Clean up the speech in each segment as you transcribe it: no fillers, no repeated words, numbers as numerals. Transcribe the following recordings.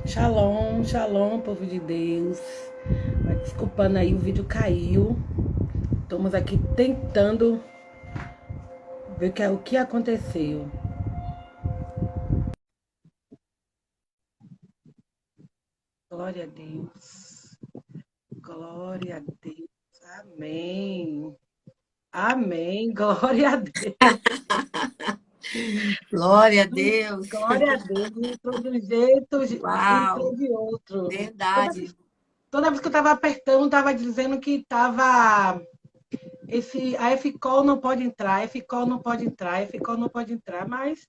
Shalom, shalom, povo de Deus. Desculpando aí, o vídeo caiu. Estamos aqui tentando ver o que aconteceu. Glória a Deus. Glória a Deus. Amém. Amém. Glória a Deus. Glória a Deus. Glória a Deus. Entrou de um jeito, entrou Uau, de outro. Toda, verdade. toda vez que eu estava apertando, estava dizendo que estava. A FCOL não pode entrar, a FCOL não pode entrar, a FCOL não pode entrar, mas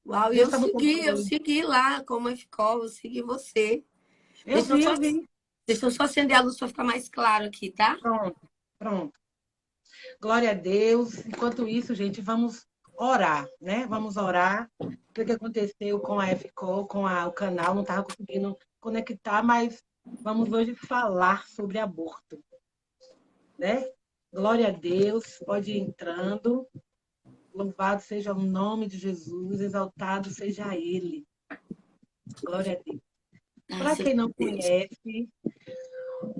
Uau, e Deus está no eu controle. segui lá como a escola, eu segui você. Eu Deixa eu vi, só, eu vi. deixa eu só acender a luz para ficar mais claro aqui, tá? Pronto, pronto. Glória a Deus. Enquanto isso, gente, vamos orar, né? Vamos orar. O que aconteceu com a FCO, o canal, não estava conseguindo conectar, mas vamos hoje falar sobre aborto, né? Glória a Deus, pode ir entrando. Louvado seja o nome de Jesus, exaltado seja Ele. Glória a Deus. Para Graças quem não a Deus. conhece,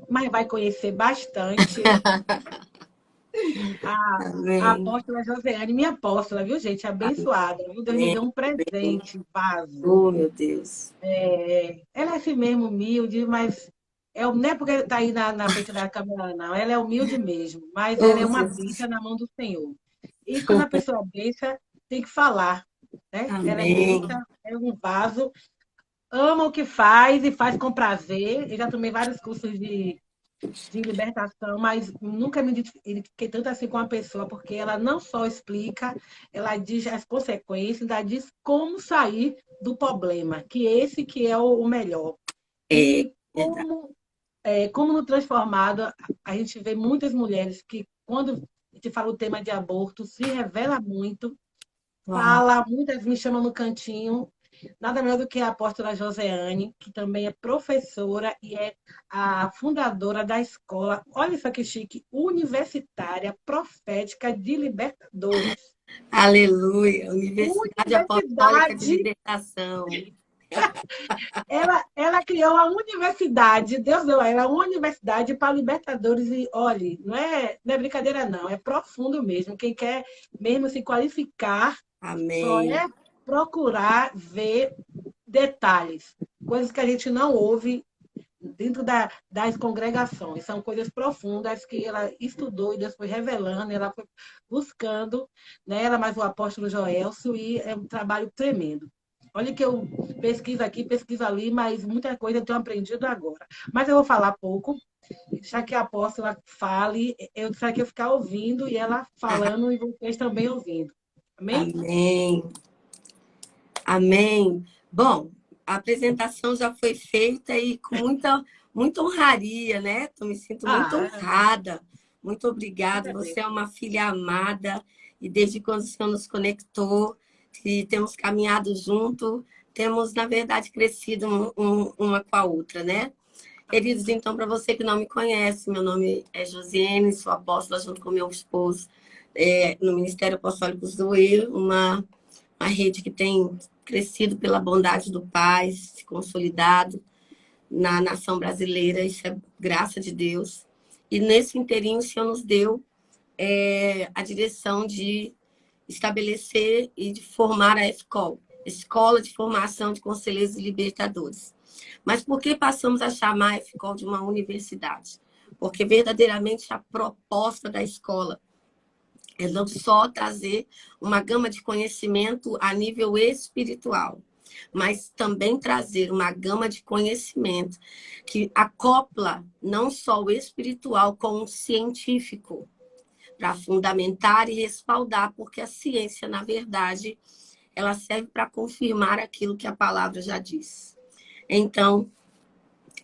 mas vai conhecer bastante, a Amém. apóstola Josiane, minha apóstola, viu, gente? Abençoada. Viu? Deus me Amém. deu um presente, um vaso. Oh, meu Deus. Ela é assim mesmo, humilde, mas não é porque está aí na frente da câmera, não. Ela é humilde mesmo, mas ela Oh, é uma Jesus. bicha na mão do Senhor. E quando a pessoa é bicha, tem que falar, né? Ela é Amém. bicha, é um vaso, ama o que faz e faz com prazer. Eu já tomei vários cursos de libertação, mas nunca me identifiquei tanto assim com a pessoa, porque ela não só explica, ela diz as consequências, ela diz como sair do problema, que esse que é o melhor. É E verdade. como no Transformado, a gente vê muitas mulheres que, quando a gente fala o tema de aborto, se revela muito, Uau. fala, muitas me chamam no cantinho, nada melhor do que a apóstola Joseane, que também é professora e é a fundadora da escola, olha isso que chique, Universitária Profética de Libertadores. Aleluia. Universidade Apostólica de Universidade, Libertação. ela criou a universidade, Deus deu a ela uma universidade para libertadores e, olhe, não é brincadeira não, é profundo mesmo. Quem quer mesmo se qualificar só Amém. é procurar ver detalhes, coisas que a gente não ouve dentro das congregações. São coisas profundas que ela estudou e Deus foi revelando, ela foi buscando, né? Ela mais o apóstolo Joelso, e é um trabalho tremendo. Olha que eu pesquiso aqui, pesquiso ali, mas muita coisa eu tenho aprendido agora. Mas eu vou falar pouco, já que a apóstola fale, eu será que eu ficar ouvindo e ela falando e vocês também ouvindo. Amém? Amém. Amém. Bom, a apresentação já foi feita e com muita honraria, né? Eu me sinto muito Ah, honrada. Muito obrigada. Você é agradeço. uma filha amada e desde quando o Senhor nos conectou e temos caminhado junto, temos, na verdade, crescido uma com a outra, né? Queridos, Amém. então, para você que não me conhece, meu nome é Josiane, sou apóstola junto com meu esposo no Ministério Apostólico Zoe, uma rede que tem crescido pela bondade do Pai, se consolidado na nação brasileira, isso é graça de Deus. E nesse inteirinho o Senhor nos deu a direção de estabelecer e de formar a EFCOL, Escola de Formação de Conselheiros e Libertadores. Mas por que passamos a chamar a EFCOL de uma universidade? Porque verdadeiramente a proposta da escola é não só trazer uma gama de conhecimento a nível espiritual, mas também trazer uma gama de conhecimento que acopla não só o espiritual com o científico, para fundamentar e respaldar, porque a ciência, na verdade, ela serve para confirmar aquilo que a palavra já diz. Então,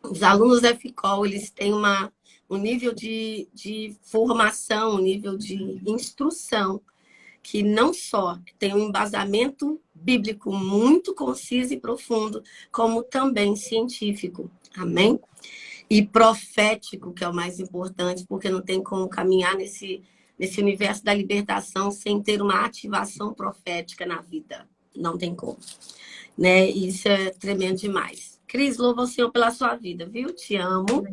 os alunos da FICOL, eles têm um nível de formação, um nível de instrução que não só tem um embasamento bíblico muito conciso e profundo, como também científico. Amém? E profético, que é o mais importante, porque não tem como caminhar nesse universo da libertação sem ter uma ativação profética na vida. Não tem como. Né? Isso é tremendo demais. Cris, louva o Senhor pela sua vida, viu? Te amo.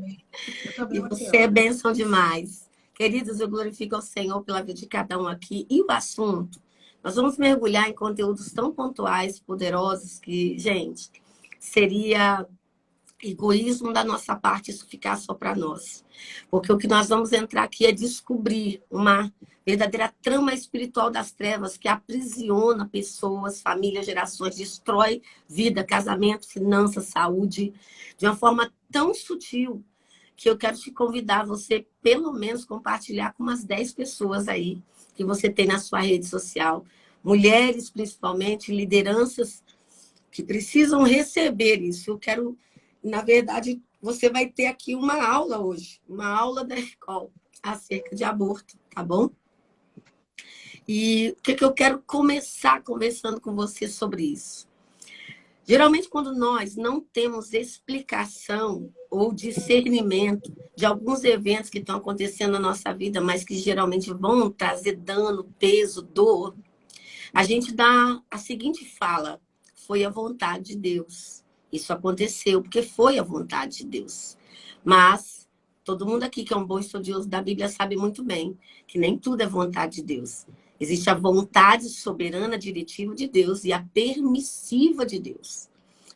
Eu também E vou te você é amo. bênção demais. Queridos, eu glorifico ao Senhor pela vida de cada um aqui. E o assunto? Nós vamos mergulhar em conteúdos tão pontuais, poderosos, que, gente, seria egoísmo da nossa parte isso ficar só para nós. Porque o que nós vamos entrar aqui é descobrir uma verdadeira trama espiritual das trevas que aprisiona pessoas, famílias, gerações, destrói vida, casamento, finanças, saúde, de uma forma tão sutil que eu quero te convidar a você, pelo menos, compartilhar com umas 10 pessoas aí que você tem na sua rede social. Mulheres, principalmente, lideranças que precisam receber isso. Eu quero, na verdade, você vai ter aqui uma aula hoje, uma aula da escola acerca de aborto, tá bom? E o que eu quero começar conversando com você sobre isso? Geralmente, quando nós não temos explicação ou discernimento de alguns eventos que estão acontecendo na nossa vida, mas que geralmente vão trazer dano, peso, dor, a gente dá a seguinte fala: foi a vontade de Deus. Isso aconteceu porque foi a vontade de Deus. Mas todo mundo aqui que é um bom estudioso da Bíblia sabe muito bem que nem tudo é vontade de Deus. Existe a vontade soberana, diretiva de Deus e a permissiva de Deus,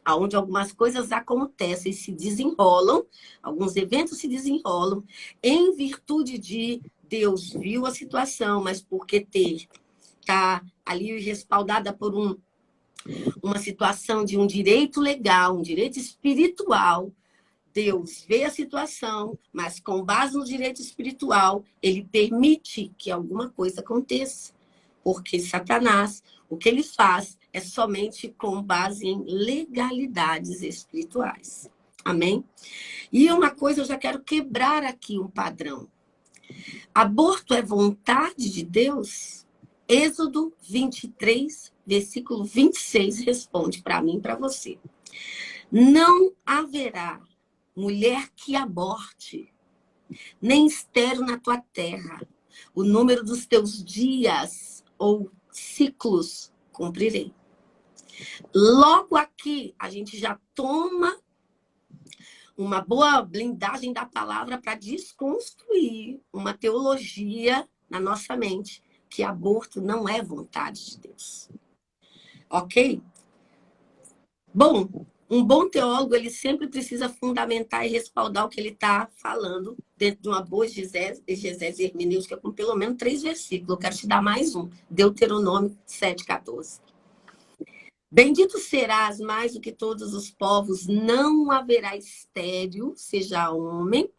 onde algumas coisas acontecem e se desenrolam, alguns eventos se desenrolam em virtude de Deus viu a situação, mas porque está ali respaldada por uma situação de um direito legal, um direito espiritual. Deus vê a situação, mas com base no direito espiritual, ele permite que alguma coisa aconteça. Porque Satanás, o que ele faz é somente com base em legalidades espirituais. Amém? E uma coisa, eu já quero quebrar aqui um padrão. Aborto é vontade de Deus? Êxodo 23, versículo 26, responde para mim e para você. Não haverá mulher que aborte, nem estéril na tua terra. O número dos teus dias ou ciclos cumprirei. Logo aqui, a gente já toma uma boa blindagem da palavra para desconstruir uma teologia na nossa mente, que aborto não é vontade de Deus. Ok? Bom, um bom teólogo, ele sempre precisa fundamentar e respaldar o que ele está falando dentro de uma boa exegese hermenêutica com pelo menos 3 versículos. Eu quero te dar mais um. Deuteronômio 7,14. Bendito serás mais do que todos os povos, não haverá estéril, seja homem,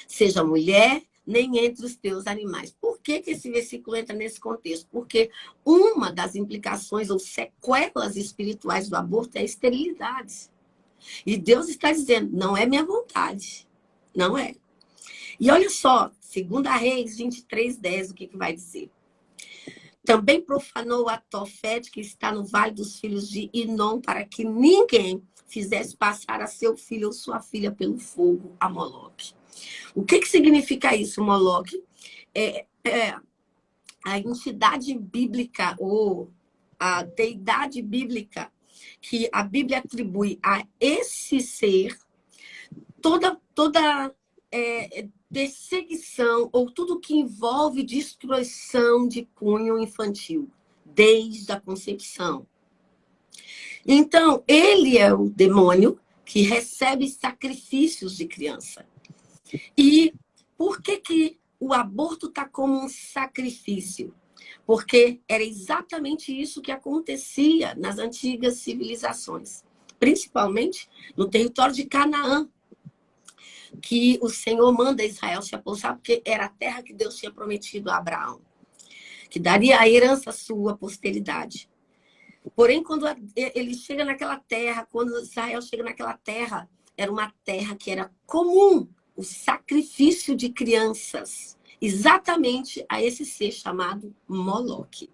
seja mulher, nem entre os teus animais. Por que esse versículo entra nesse contexto? Porque uma das implicações ou sequelas espirituais do aborto é a esterilidade. E Deus está dizendo, não é minha vontade. Não é. E olha só, 2 Reis 23:10, o que vai dizer? Também profanou a Tofete, que está no vale dos filhos de Inom, para que ninguém fizesse passar a seu filho ou sua filha pelo fogo a Moloque. O que significa isso, Moloque? É a entidade bíblica ou a deidade bíblica que a Bíblia atribui a esse ser toda perseguição ou tudo que envolve destruição de cunho infantil, desde a concepção. Então, ele é o demônio que recebe sacrifícios de criança. E por que o aborto está como um sacrifício? Porque era exatamente isso que acontecia nas antigas civilizações, principalmente no território de Canaã, que o Senhor manda Israel se apossar, porque era a terra que Deus tinha prometido a Abraão, que daria a herança à sua posteridade. Porém, quando ele chega naquela terra, quando Israel chega naquela terra, era uma terra que era comum o sacrifício de crianças, exatamente a esse ser chamado Moloque.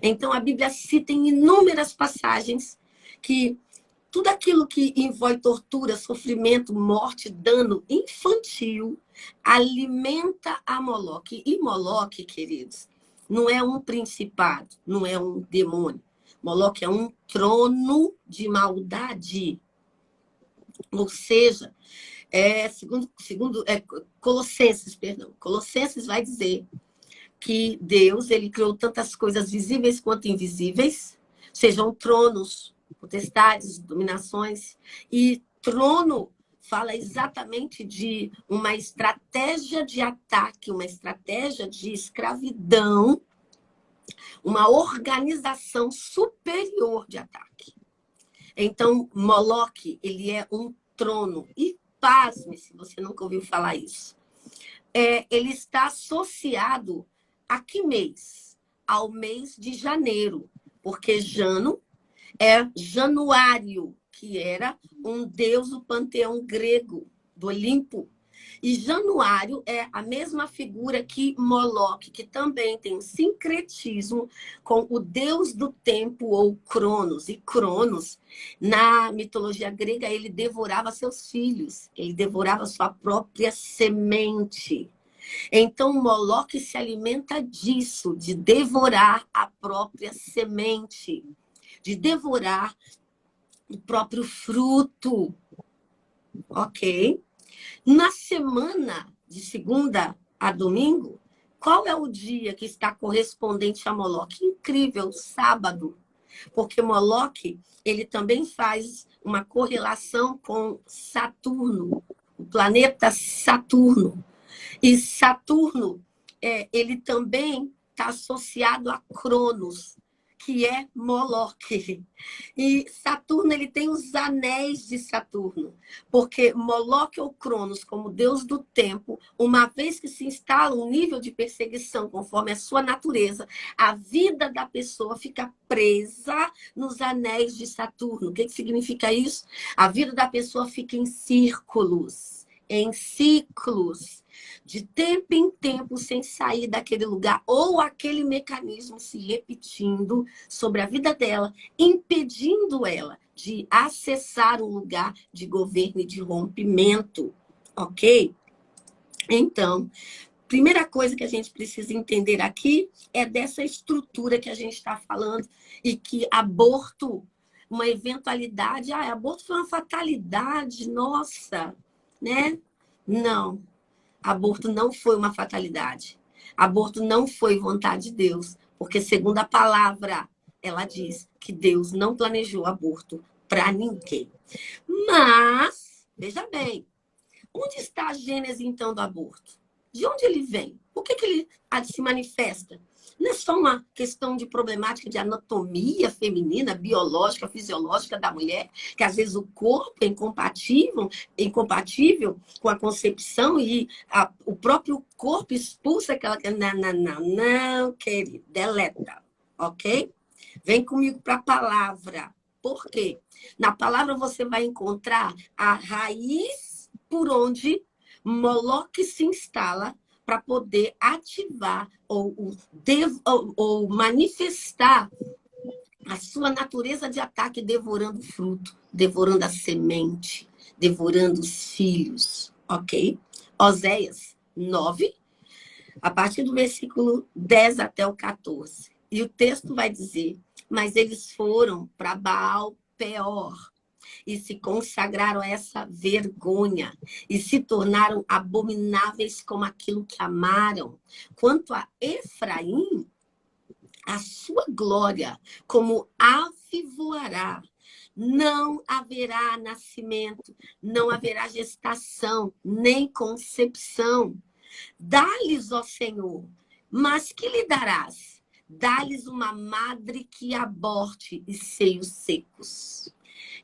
Então, a Bíblia cita em inúmeras passagens que tudo aquilo que envolve tortura, sofrimento, morte, dano infantil, alimenta a Moloque. E Moloque, queridos, não é um principado, não é um demônio. Moloque é um trono de maldade. Ou seja, Colossenses, perdão. Colossenses vai dizer que Deus, ele criou tantas coisas visíveis quanto invisíveis, sejam tronos, potestades, dominações, e trono fala exatamente de uma estratégia de ataque, uma estratégia de escravidão, uma organização superior de ataque. Então, Moloque, ele é um trono. E pasme, se você nunca ouviu falar isso. Ele está associado a que mês? Ao mês de janeiro. Porque Jano é Januário, que era um deus do panteão grego, do Olimpo. E Januário é a mesma figura que Moloque, que também tem um sincretismo com o deus do tempo, ou Cronos. E Cronos, na mitologia grega, ele devorava seus filhos, ele devorava sua própria semente. Então, Moloque se alimenta disso, de devorar a própria semente, de devorar o próprio fruto. Ok? Na semana de segunda a domingo, qual é o dia que está correspondente a Moloque? Incrível, sábado. Porque Moloque, ele também faz uma correlação com Saturno, o planeta Saturno. E Saturno, ele também está associado a Cronos, que é Moloque. E Saturno, ele tem os anéis de Saturno, porque Moloque ou Cronos, como deus do tempo, uma vez que se instala um nível de perseguição conforme a sua natureza, a vida da pessoa fica presa nos anéis de Saturno. O que significa isso? A vida da pessoa fica em círculos, em ciclos, de tempo em tempo, sem sair daquele lugar, ou aquele mecanismo se repetindo sobre a vida dela, impedindo ela de acessar um lugar de governo e de rompimento, ok? Então, primeira coisa que a gente precisa entender aqui é dessa estrutura que a gente está falando, e que aborto, uma eventualidade, aborto foi uma fatalidade, nossa, né? Não. Aborto não foi uma fatalidade. Aborto não foi vontade de Deus, porque segundo a palavra, ela diz que Deus não planejou aborto para ninguém. Mas, veja bem, onde está a gênese, então, do aborto? De onde ele vem? Por que ele se manifesta? Não é só uma questão de problemática de anatomia feminina, biológica, fisiológica da mulher, que às vezes o corpo é incompatível com a concepção e o próprio corpo expulsa aquela... Não, querido, deleta, ok? Vem comigo para a palavra. Por quê? Na palavra você vai encontrar a raiz por onde Moloque se instala para poder ativar ou manifestar a sua natureza de ataque, devorando o fruto, devorando a semente, devorando os filhos, ok? Oséias 9, a partir do versículo 10 até o 14. E o texto vai dizer: mas eles foram para Baal Peor e se consagraram a essa vergonha e se tornaram abomináveis como aquilo que amaram. Quanto a Efraim, a sua glória como ave voará. Não haverá nascimento, não haverá gestação, nem concepção. Dá-lhes, ó Senhor, mas que lhe darás? Dá-lhes uma madre que aborte e seios secos.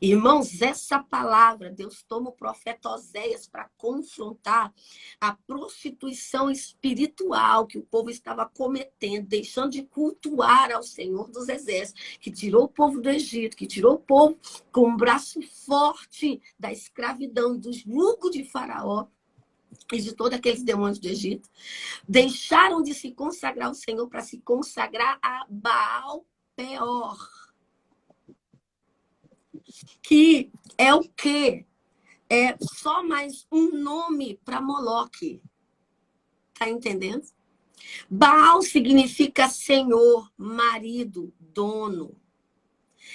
Irmãos, essa palavra, Deus toma o profeta Oséias para confrontar a prostituição espiritual que o povo estava cometendo, deixando de cultuar ao Senhor dos Exércitos, que tirou o povo do Egito, que tirou o povo com um braço forte da escravidão, do jugo de Faraó e de todos aqueles demônios do Egito. Deixaram de se consagrar ao Senhor para se consagrar a Baal Peor. Que é o quê? É só mais um nome para Moloque. Tá entendendo? Baal significa senhor, marido, dono.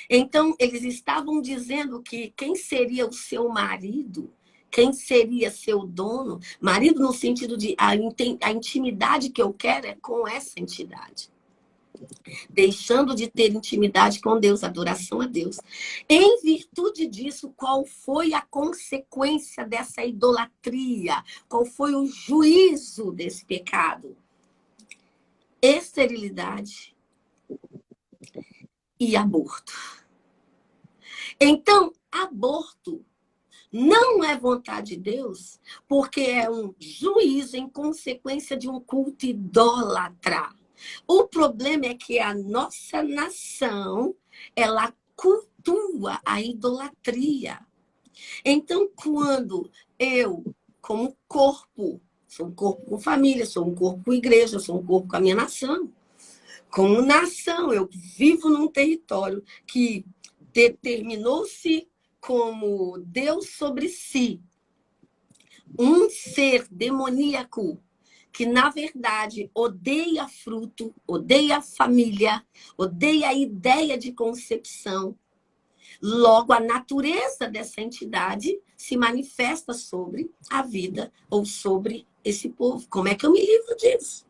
Então, eles estavam dizendo que quem seria o seu marido, quem seria seu dono, marido no sentido de a intimidade que eu quero é com essa entidade. Deixando de ter intimidade com Deus, adoração a Deus. Em virtude disso, qual foi a consequência dessa idolatria? Qual foi o juízo desse pecado? Esterilidade e aborto. Então, aborto não é vontade de Deus, porque é um juízo em consequência de um culto idólatra. O problema é que a nossa nação, ela cultua a idolatria. Então, quando eu, como corpo, sou um corpo com família, sou um corpo com igreja, sou um corpo com a minha nação. Como nação, eu vivo num território que determinou-se como Deus sobre si, um ser demoníaco que, na verdade, odeia fruto, odeia família, odeia a ideia de concepção. Logo, a natureza dessa entidade se manifesta sobre a vida ou sobre esse povo. Como é que eu me livro disso?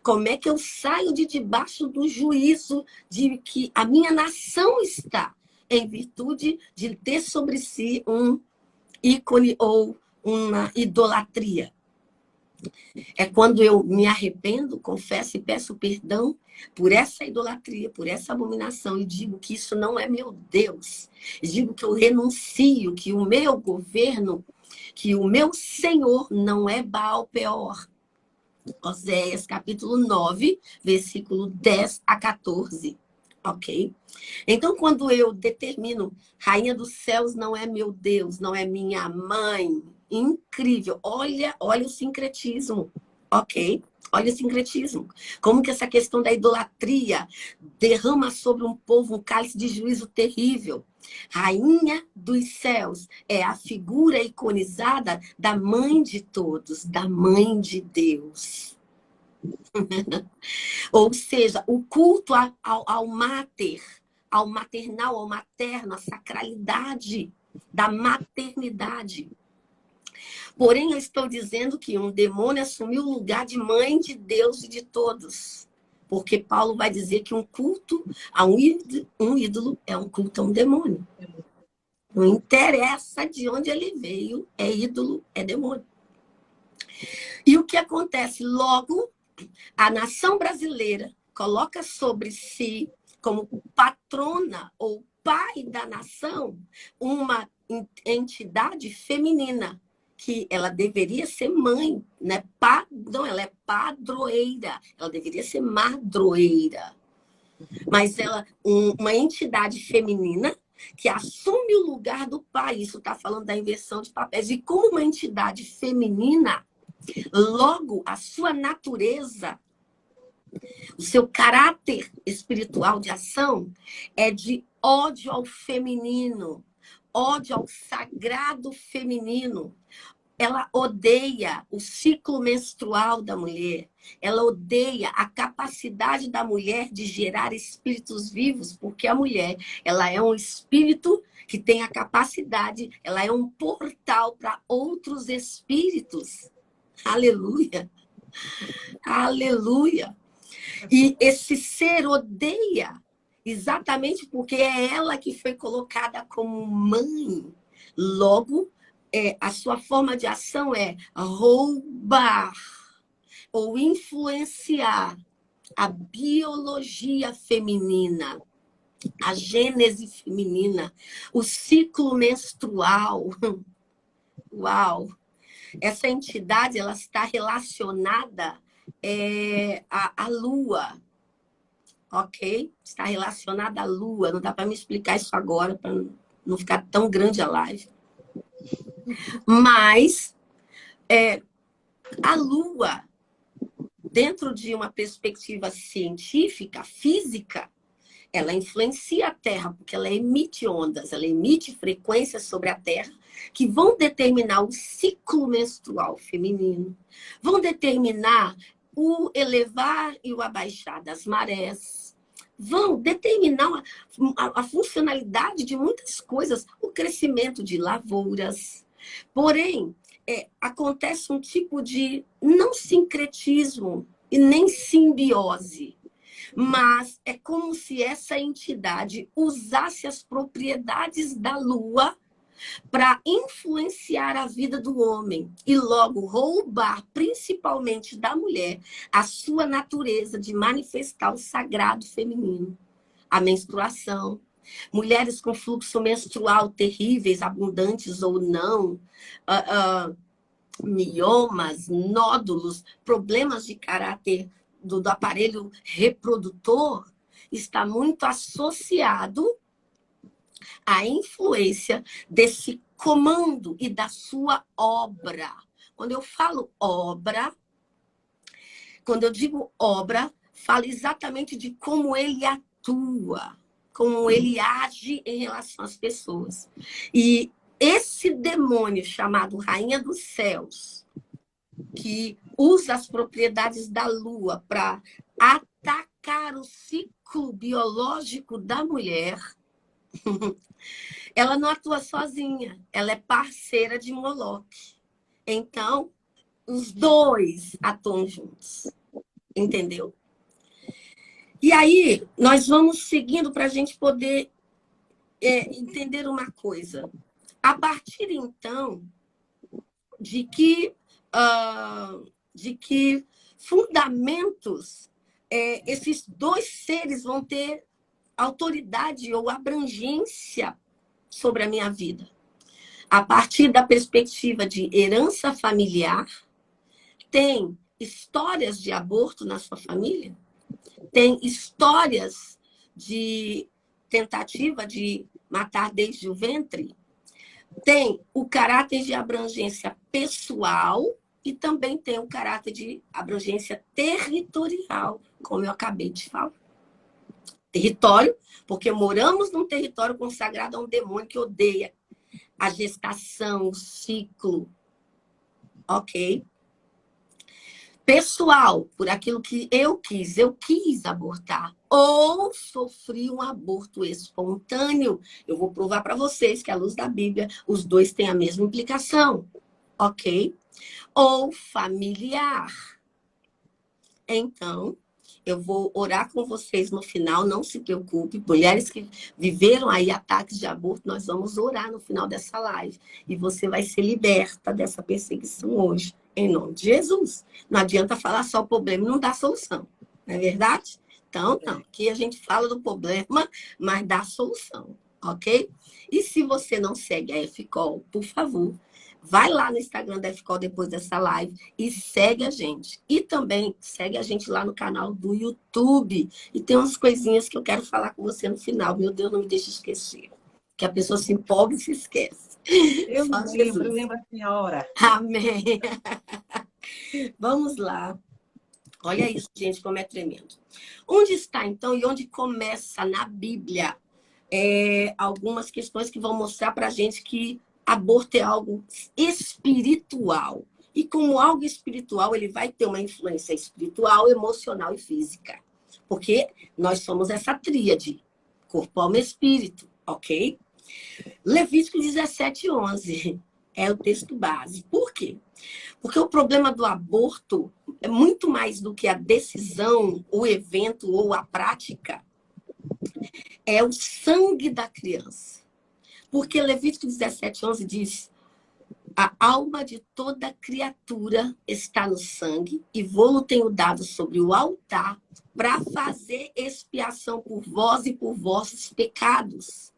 Como é que eu saio de debaixo do juízo de que a minha nação está, em virtude de ter sobre si um ícone ou uma idolatria? É quando eu me arrependo, confesso e peço perdão por essa idolatria, por essa abominação, e digo que isso não é meu Deus. E digo que eu renuncio, que o meu governo, que o meu Senhor não é Baal Peor. Oséias, capítulo 9, versículo 10 a 14. Ok? Então, quando eu determino, Rainha dos Céus não é meu Deus, não é minha mãe. Incrível. Olha o sincretismo. Ok? Olha o sincretismo. Como que essa questão da idolatria derrama sobre um povo um cálice de juízo terrível. Rainha dos Céus é a figura iconizada da mãe de todos, da mãe de Deus. Ou seja, o culto ao máter, ao maternal, ao materno, a sacralidade da maternidade. Porém, eu estou dizendo que um demônio assumiu o lugar de mãe de Deus e de todos. Porque Paulo vai dizer que um culto a um ídolo é um culto a um demônio. Não interessa de onde ele veio, é ídolo, é demônio. E o que acontece? Logo, a nação brasileira coloca sobre si, como patrona ou pai da nação, uma entidade feminina, que ela deveria ser mãe, né? Não, ela é padroeira, ela deveria ser madroeira. Mas ela, uma entidade feminina que assume o lugar do pai. Isso está falando da inversão de papéis. E como uma entidade feminina, logo a sua natureza, o seu caráter espiritual de ação é de ódio ao feminino, ódio ao sagrado feminino. Ela odeia o ciclo menstrual da mulher. Ela odeia a capacidade da mulher de gerar espíritos vivos, porque a mulher, ela é um espírito que tem a capacidade, ela é um portal para outros espíritos. Aleluia! Aleluia! E esse ser odeia exatamente porque é ela que foi colocada como mãe. Logo, a sua forma de ação é roubar ou influenciar a biologia feminina, a gênese feminina, o ciclo menstrual. Uau! Essa entidade, ela está relacionada à lua, ok? Está relacionada à lua. Não dá para me explicar isso agora, para não ficar tão grande a live. Mas a lua, dentro de uma perspectiva científica, física, ela influencia a Terra, porque ela emite ondas, ela emite frequências sobre a Terra que vão determinar o ciclo menstrual feminino, vão determinar o elevar e o abaixar das marés, vão determinar a funcionalidade de muitas coisas, o crescimento de lavouras. Porém, acontece um tipo de não sincretismo e nem simbiose, mas é como se essa entidade usasse as propriedades da Lua para influenciar a vida do homem e logo roubar, principalmente da mulher, a sua natureza de manifestar o sagrado feminino, a menstruação. Mulheres com fluxo menstrual terríveis, abundantes ou não, miomas, nódulos, problemas de caráter do aparelho reprodutor, está muito associado à influência desse comando e da sua obra. Quando eu falo obra, quando eu digo obra, falo exatamente de como ele atua, como ele age em relação às pessoas. E esse demônio chamado Rainha dos Céus, que usa as propriedades da Lua para atacar o ciclo biológico da mulher, ela não atua sozinha, ela é parceira de Moloque. Então, os dois atuam juntos, entendeu? E aí, nós vamos seguindo para a gente poder entender uma coisa. A partir, então, de que fundamentos esses dois seres vão ter autoridade ou abrangência sobre a minha vida? A partir da perspectiva de herança familiar, tem histórias de aborto na sua família? Tem histórias de tentativa de matar desde o ventre? Tem o caráter de abrangência pessoal e também tem o caráter de abrangência territorial, como eu acabei de falar. Território, porque moramos num território consagrado a um demônio que odeia a gestação, o ciclo. Ok? Pessoal, por aquilo que eu quis abortar. Ou sofri um aborto espontâneo. Eu vou provar para vocês que, à luz da Bíblia, os dois têm a mesma implicação. Ok? Ou familiar. Então, eu vou orar com vocês no final, não se preocupe. Mulheres que viveram aí ataques de aborto, nós vamos orar no final dessa live. E você vai ser liberta dessa perseguição hoje, em nome de Jesus. Não adianta falar só o problema e não dar solução. Não é verdade? Então, não. Aqui a gente fala do problema, mas dá solução, ok? E se você não segue a FCOL, por favor, vai lá no Instagram da FCOL depois dessa live e segue a gente. E também segue a gente lá no canal do YouTube. E tem umas coisinhas que eu quero falar com você no final. Meu Deus, não me deixe esquecer. Que a pessoa se empolga e se esquece. Eu lembro a senhora. Amém. Vamos lá. Olha isso, gente, como é tremendo. Onde está, então, e onde começa na Bíblia algumas questões que vão mostrar para a gente que aborto é algo espiritual. E como algo espiritual, ele vai ter uma influência espiritual, emocional e física. Porque nós somos essa tríade, corpo, alma e espírito, ok? Levítico 17:11 é o texto base. Por quê? Porque o problema do aborto é muito mais do que a decisão, o evento ou a prática. É o sangue da criança. Porque Levítico 17:11 diz: a alma de toda criatura está no sangue, e vou-lo tenho dado sobre o altar para fazer expiação por vós e por vossos pecados.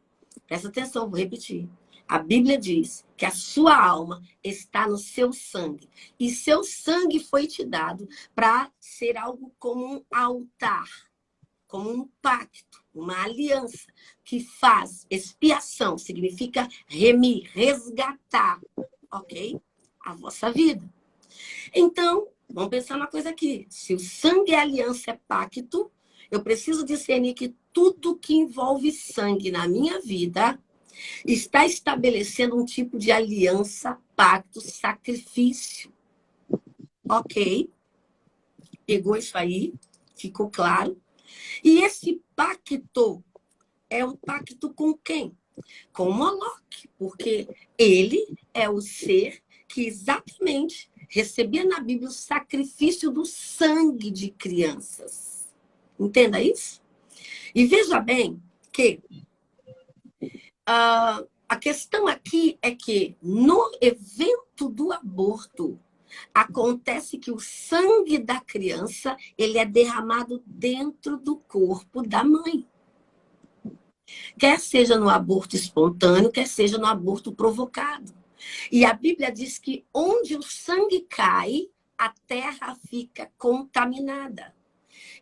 Presta atenção, vou repetir. A Bíblia diz que a sua alma está no seu sangue. E seu sangue foi te dado para ser algo como um altar, como um pacto, uma aliança que faz expiação, significa remir, resgatar, ok? A vossa vida. Então, vamos pensar uma coisa aqui. Se o sangue é aliança, é pacto, eu preciso discernir que tudo que envolve sangue na minha vida está estabelecendo um tipo de aliança, pacto, sacrifício. Ok? Pegou isso aí? Ficou claro? E esse pacto é um pacto com quem? Com Moloque, porque ele é o ser que exatamente recebia na Bíblia o sacrifício do sangue de crianças. Entenda isso? E veja bem que a questão aqui é que no evento do aborto, acontece que o sangue da criança ele é derramado dentro do corpo da mãe. Quer seja no aborto espontâneo, quer seja no aborto provocado. E a Bíblia diz que onde o sangue cai, a terra fica contaminada.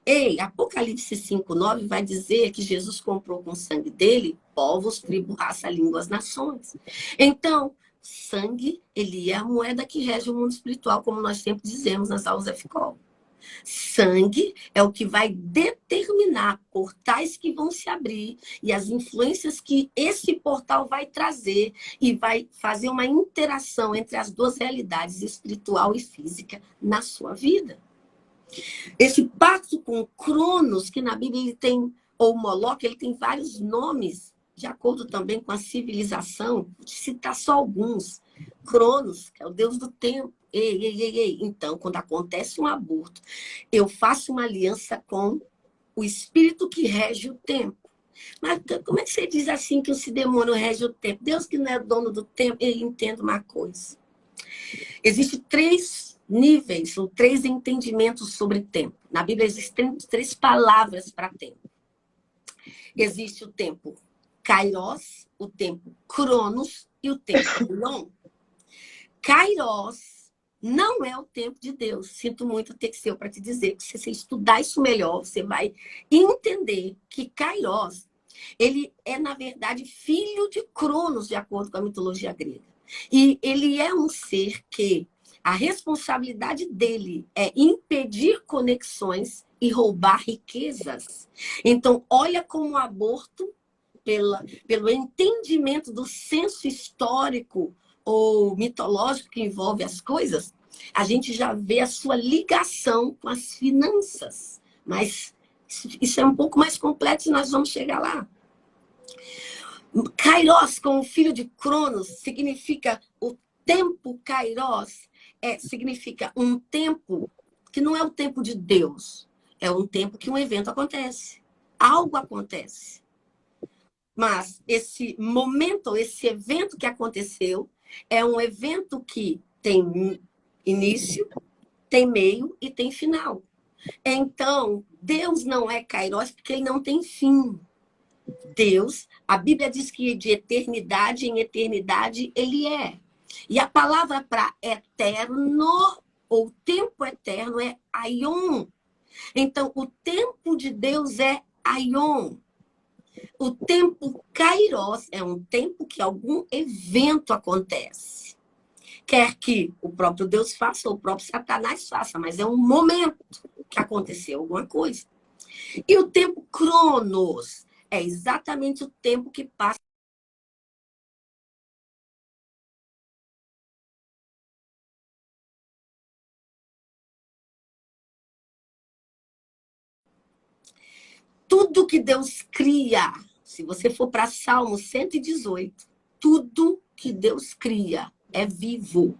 Ei, Apocalipse 5:9 vai dizer que Jesus comprou com o sangue dele povos, tribo, raça, línguas, nações. Então, sangue, ele é a moeda que rege o mundo espiritual, como nós sempre dizemos nas aulas FCOL. Sangue é o que vai determinar portais que vão se abrir e as influências que esse portal vai trazer e vai fazer uma interação entre as duas realidades, espiritual e física, na sua vida. Esse pacto com Cronos, que na Bíblia ele tem, ou Moloque, ele tem vários nomes, de acordo também com a civilização, vou citar só alguns. Cronos, que é o deus do tempo. Ei. Então, quando acontece um aborto, eu faço uma aliança com o espírito que rege o tempo. Mas como é que você diz assim que esse demônio rege o tempo? Deus que não é dono do tempo, ele entende uma coisa. Existem 3 níveis, ou 3 entendimentos sobre tempo. Na Bíblia existem 3 palavras para tempo. Existe o tempo Kairos, o tempo Cronos e o tempo Lon. Kairos não é o tempo de Deus. Sinto muito ter que ser eu para te dizer que se você estudar isso melhor, você vai entender que Kairos, ele é, na verdade, filho de Cronos, de acordo com a mitologia grega. E ele é um ser que a responsabilidade dele é impedir conexões e roubar riquezas. Então, olha como o aborto, pelo entendimento do senso histórico ou mitológico que envolve as coisas, a gente já vê a sua ligação com as finanças. Mas isso é um pouco mais complexo e nós vamos chegar lá. Kairos, como filho de Cronos, significa o tempo Kairos, significa um tempo que não é o tempo de Deus, é um tempo que um evento acontece, algo acontece. Mas esse momento, esse evento que aconteceu, é um evento que tem início, tem meio e tem final. Então, Deus não é Kairos porque ele não tem fim. Deus, a Bíblia diz que de eternidade em eternidade ele é. E a palavra para eterno, ou tempo eterno, é aion. Então, o tempo de Deus é aion. O tempo Kairos é um tempo que algum evento acontece. Quer que o próprio Deus faça ou o próprio Satanás faça, mas é um momento que aconteceu alguma coisa. E o tempo Cronos é exatamente o tempo que passa. Tudo que Deus cria, se você for para Salmo 118, tudo que Deus cria é vivo.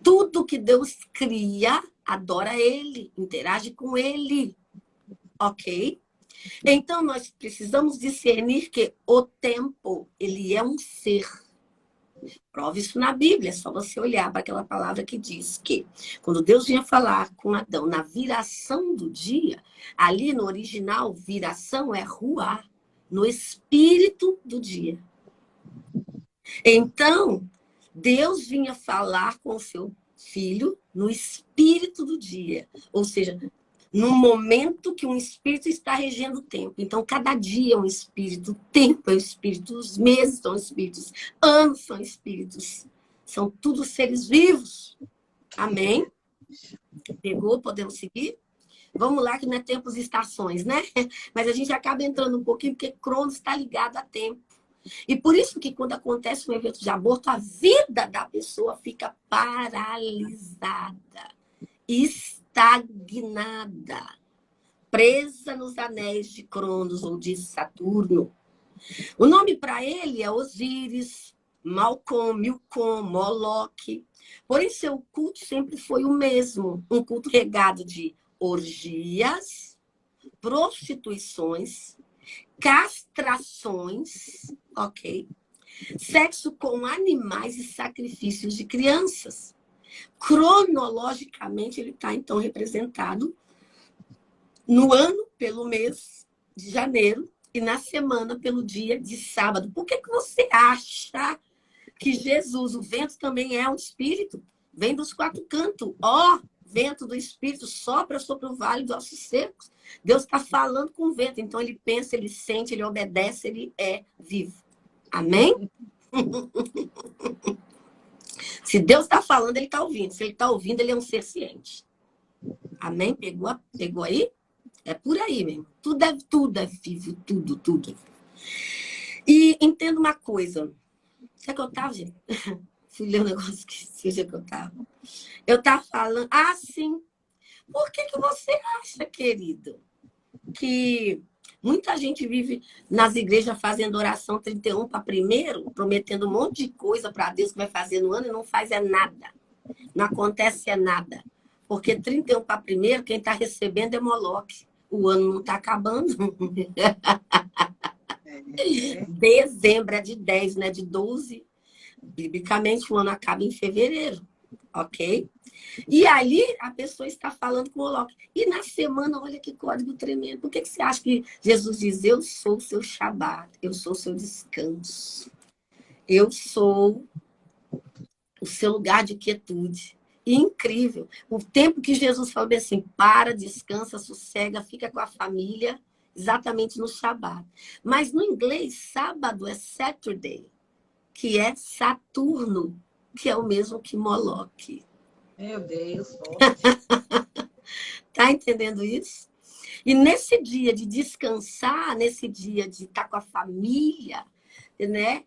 Tudo que Deus cria adora Ele, interage com Ele. Ok? Então, nós precisamos discernir que o tempo, ele é um ser. Prova isso na Bíblia, é só você olhar para aquela palavra que diz que quando Deus vinha falar com Adão na viração do dia, ali no original, viração é ruar, no espírito do dia. Então, Deus vinha falar com o seu filho no espírito do dia, ou seja, no momento que um espírito está regendo o tempo. Então, cada dia é um espírito, o tempo é um espírito, os meses são espíritos, anos são espíritos. São todos seres vivos. Amém? Pegou? Podemos seguir? Vamos lá, que não é tempos e estações, né? Mas a gente acaba entrando um pouquinho, porque Cronos está ligado a tempo. E por isso que quando acontece um evento de aborto, a vida da pessoa fica paralisada, estagnada. presa nos anéis de Cronos ou de Saturno. O nome para ele é Osíris, Malcom, Milcom, Moloque. Porém, seu culto sempre foi o mesmo, um culto regado de orgias, prostituições, castrações, ok? Sexo com animais e sacrifícios de crianças. Cronologicamente, ele está, então, representado no ano pelo mês de janeiro e na semana pelo dia de sábado. Por que você acha que Jesus, o vento também é um espírito? Vem dos quatro cantos. Ó, vento do espírito, sopra sobre o vale dos ossos secos. Deus está falando com o vento. Então, ele pensa, ele sente, ele obedece, ele é vivo. Amém? Se Deus está falando, ele está ouvindo. Se ele está ouvindo, ele é um ser ciente. Amém? Pegou aí? É por aí mesmo. Tudo é vivo, tudo. E entenda uma coisa. Sabe que eu estava, gente? Fui ler um negócio, esqueci onde é que eu estava. Eu estava falando... Ah, sim. Por que você acha, querido, que muita gente vive nas igrejas fazendo oração 31 para primeiro, prometendo um monte de coisa para Deus que vai fazer no ano e não faz nada. Não acontece nada. Porque 31 para primeiro, quem está recebendo é Moloque. O ano não está acabando. Dezembro é de 10, não é de 12. Biblicamente, o ano acaba em fevereiro. Ok? E aí, a pessoa está falando com o Moloque. E na semana, olha que código tremendo. Por que você acha que Jesus diz, eu sou o seu Shabat, eu sou o seu descanso. Eu sou o seu lugar de quietude. E incrível. O tempo que Jesus falou assim, para, descansa, sossega, fica com a família, exatamente no Shabat. Mas no inglês, sábado é Saturday, que é Saturno, que é o mesmo que Moloque. Meu Deus, Tá entendendo isso? E nesse dia de descansar, nesse dia de estar com a família, né?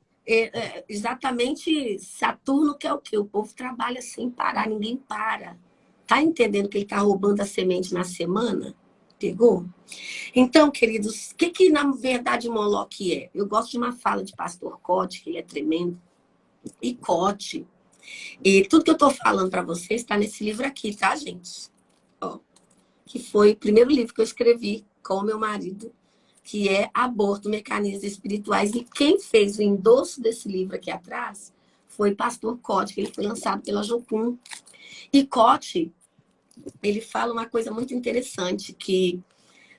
Exatamente Saturno, que é o quê? O povo trabalha sem parar, ninguém para. Tá entendendo que ele está roubando a semente na semana? Pegou? Então, queridos, o que na verdade Moloque é? Eu gosto de uma fala de pastor Cote, que ele é tremendo. E Cote, e tudo que eu estou falando para vocês está nesse livro aqui, tá, gente? Ó, que foi o primeiro livro que eu escrevi com o meu marido, que é Aborto, Mecanismos Espirituais. E quem fez o endosso desse livro aqui atrás foi o pastor Cote, que ele foi lançado pela Jocum. E Cote, ele fala uma coisa muito interessante, que,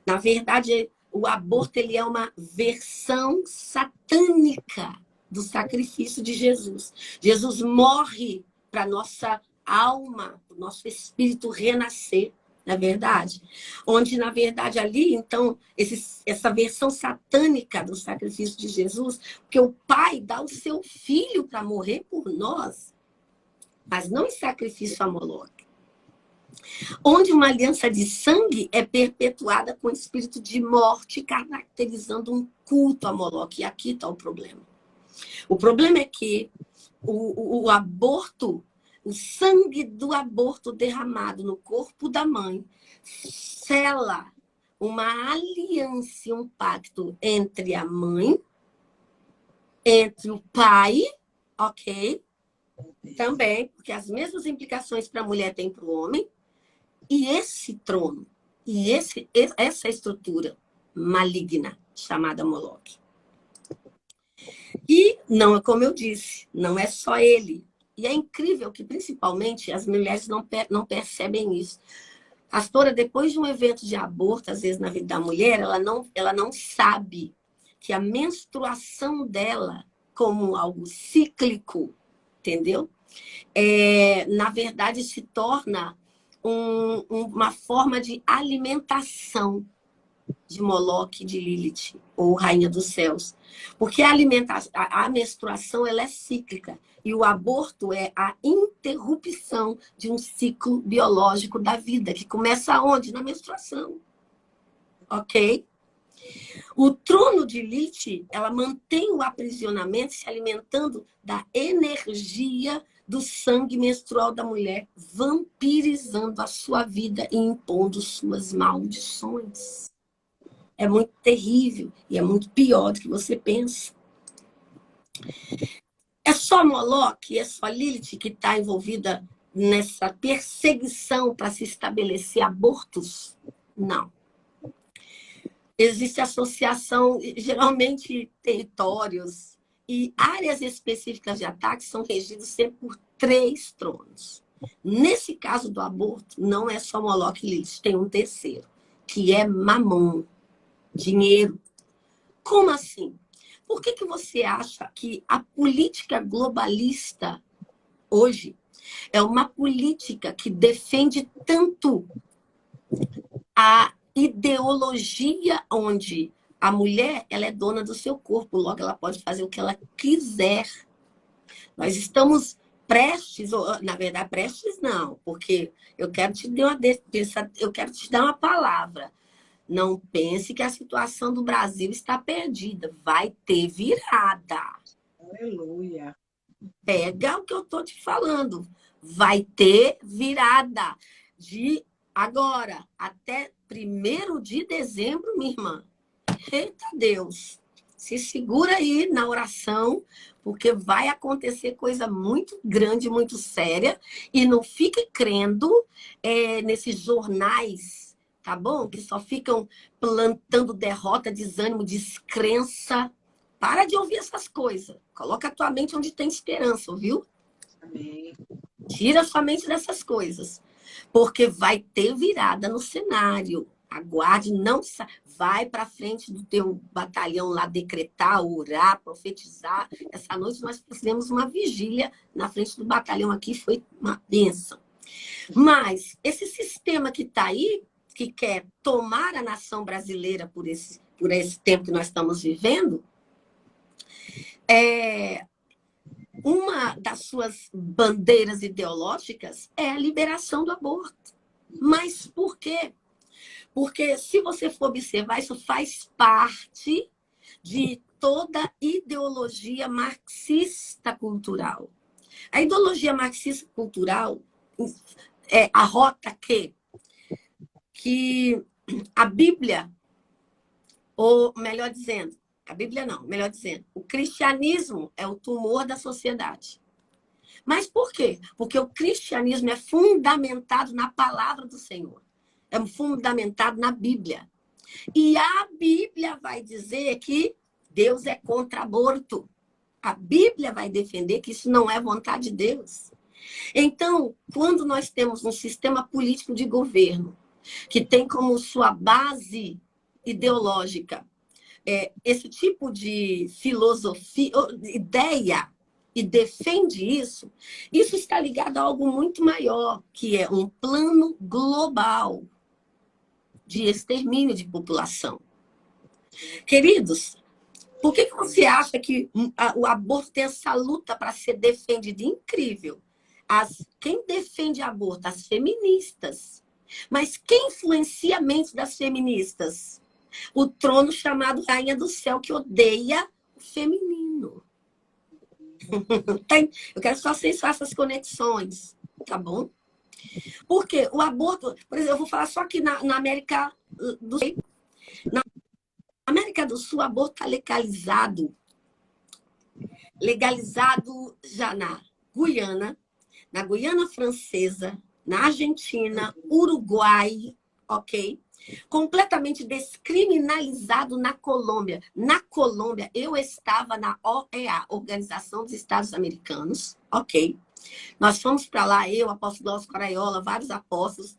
na verdade, o aborto ele é uma versão satânica do sacrifício de Jesus. Jesus morre para a nossa alma, para o nosso espírito renascer, na verdade. Onde, na verdade, ali, então, essa versão satânica do sacrifício de Jesus, porque o Pai dá o seu filho para morrer por nós, mas não em sacrifício a Moloque. Onde uma aliança de sangue é perpetuada com espírito de morte, caracterizando um culto a Moloque. E aqui está o problema. O problema é que o aborto, o sangue do aborto derramado no corpo da mãe, sela uma aliança, um pacto entre a mãe, entre o pai, ok? Também, porque as mesmas implicações para a mulher tem para o homem, e esse trono, e essa estrutura maligna chamada Moloque. E não é como eu disse, não é só ele. E é incrível que, principalmente, as mulheres não percebem isso. Pastora, depois de um evento de aborto, às vezes na vida da mulher, ela não sabe que a menstruação dela, como algo cíclico, entendeu? Na verdade, se torna uma forma de alimentação de Moloque, de Lilith, ou Rainha dos Céus. Porque a menstruação ela é cíclica. E o aborto é a interrupção de um ciclo biológico da vida, que começa onde? Na menstruação. Ok? O trono de Lilith, ela mantém o aprisionamento se alimentando da energia do sangue menstrual da mulher, vampirizando a sua vida e impondo suas maldições. É muito terrível e é muito pior do que você pensa. É só Moloque, é só Lilith que está envolvida nessa perseguição para se estabelecer abortos? Não. Existe associação, geralmente territórios e áreas específicas de ataque são regidos sempre por 3 tronos. Nesse caso do aborto, não é só Moloque e Lilith, tem um terceiro, que é Mamon, dinheiro. Como assim? Por que você acha que a política globalista hoje é uma política que defende tanto a ideologia onde a mulher ela é dona do seu corpo, logo ela pode fazer o que ela quiser? Nós estamos prestes, ou, na verdade, prestes não, porque eu quero te dar uma palavra. Não pense que a situação do Brasil está perdida. Vai ter virada. Aleluia. Pega o que eu estou te falando. Vai ter virada. De agora até 1º de dezembro, minha irmã. Eita Deus. Se segura aí na oração, porque vai acontecer coisa muito grande, muito séria. E não fique crendo nesses jornais, tá bom? Que só ficam plantando derrota, desânimo, descrença. Para de ouvir essas coisas. Coloca a tua mente onde tem esperança, viu? Amém. Tira a sua mente dessas coisas. Porque vai ter virada no cenário. Aguarde, não vai para frente do teu batalhão lá decretar, orar, profetizar. Essa noite nós fizemos uma vigília na frente do batalhão aqui, foi uma bênção. Mas esse sistema que está aí, que quer tomar a nação brasileira por esse tempo que nós estamos vivendo, uma das suas bandeiras ideológicas é a liberação do aborto. Mas por quê? Porque se você for observar, isso faz parte de toda ideologia marxista cultural. A ideologia marxista cultural arrota que a Bíblia, ou melhor dizendo, a Bíblia não, melhor dizendo, o cristianismo é o tumor da sociedade. Mas por quê? Porque o cristianismo é fundamentado na palavra do Senhor. É fundamentado na Bíblia. E a Bíblia vai dizer que Deus é contra aborto. A Bíblia vai defender que isso não é vontade de Deus. Então, quando nós temos um sistema político de governo que tem como sua base ideológica esse tipo de filosofia, ideia, e defende isso, isso está ligado a algo muito maior, que é um plano global de extermínio de população. Queridos, por que você acha que o aborto tem essa luta para ser defendido? Incrível. Quem defende aborto? As feministas. Mas quem influencia a mente das feministas? O trono chamado Rainha do Céu, que odeia o feminino. Eu quero só vocês façam essas conexões, tá bom? Porque o aborto, por exemplo, eu vou falar só aqui na América do Sul. Na América do Sul, o aborto está legalizado. Legalizado já na Guiana Francesa, na Argentina, Uruguai, ok? Completamente descriminalizado na Colômbia. Na Colômbia, eu estava na OEA, Organização dos Estados Americanos, ok? Nós fomos para lá, eu, apóstolo Glaucio Caraiola, vários apóstolos,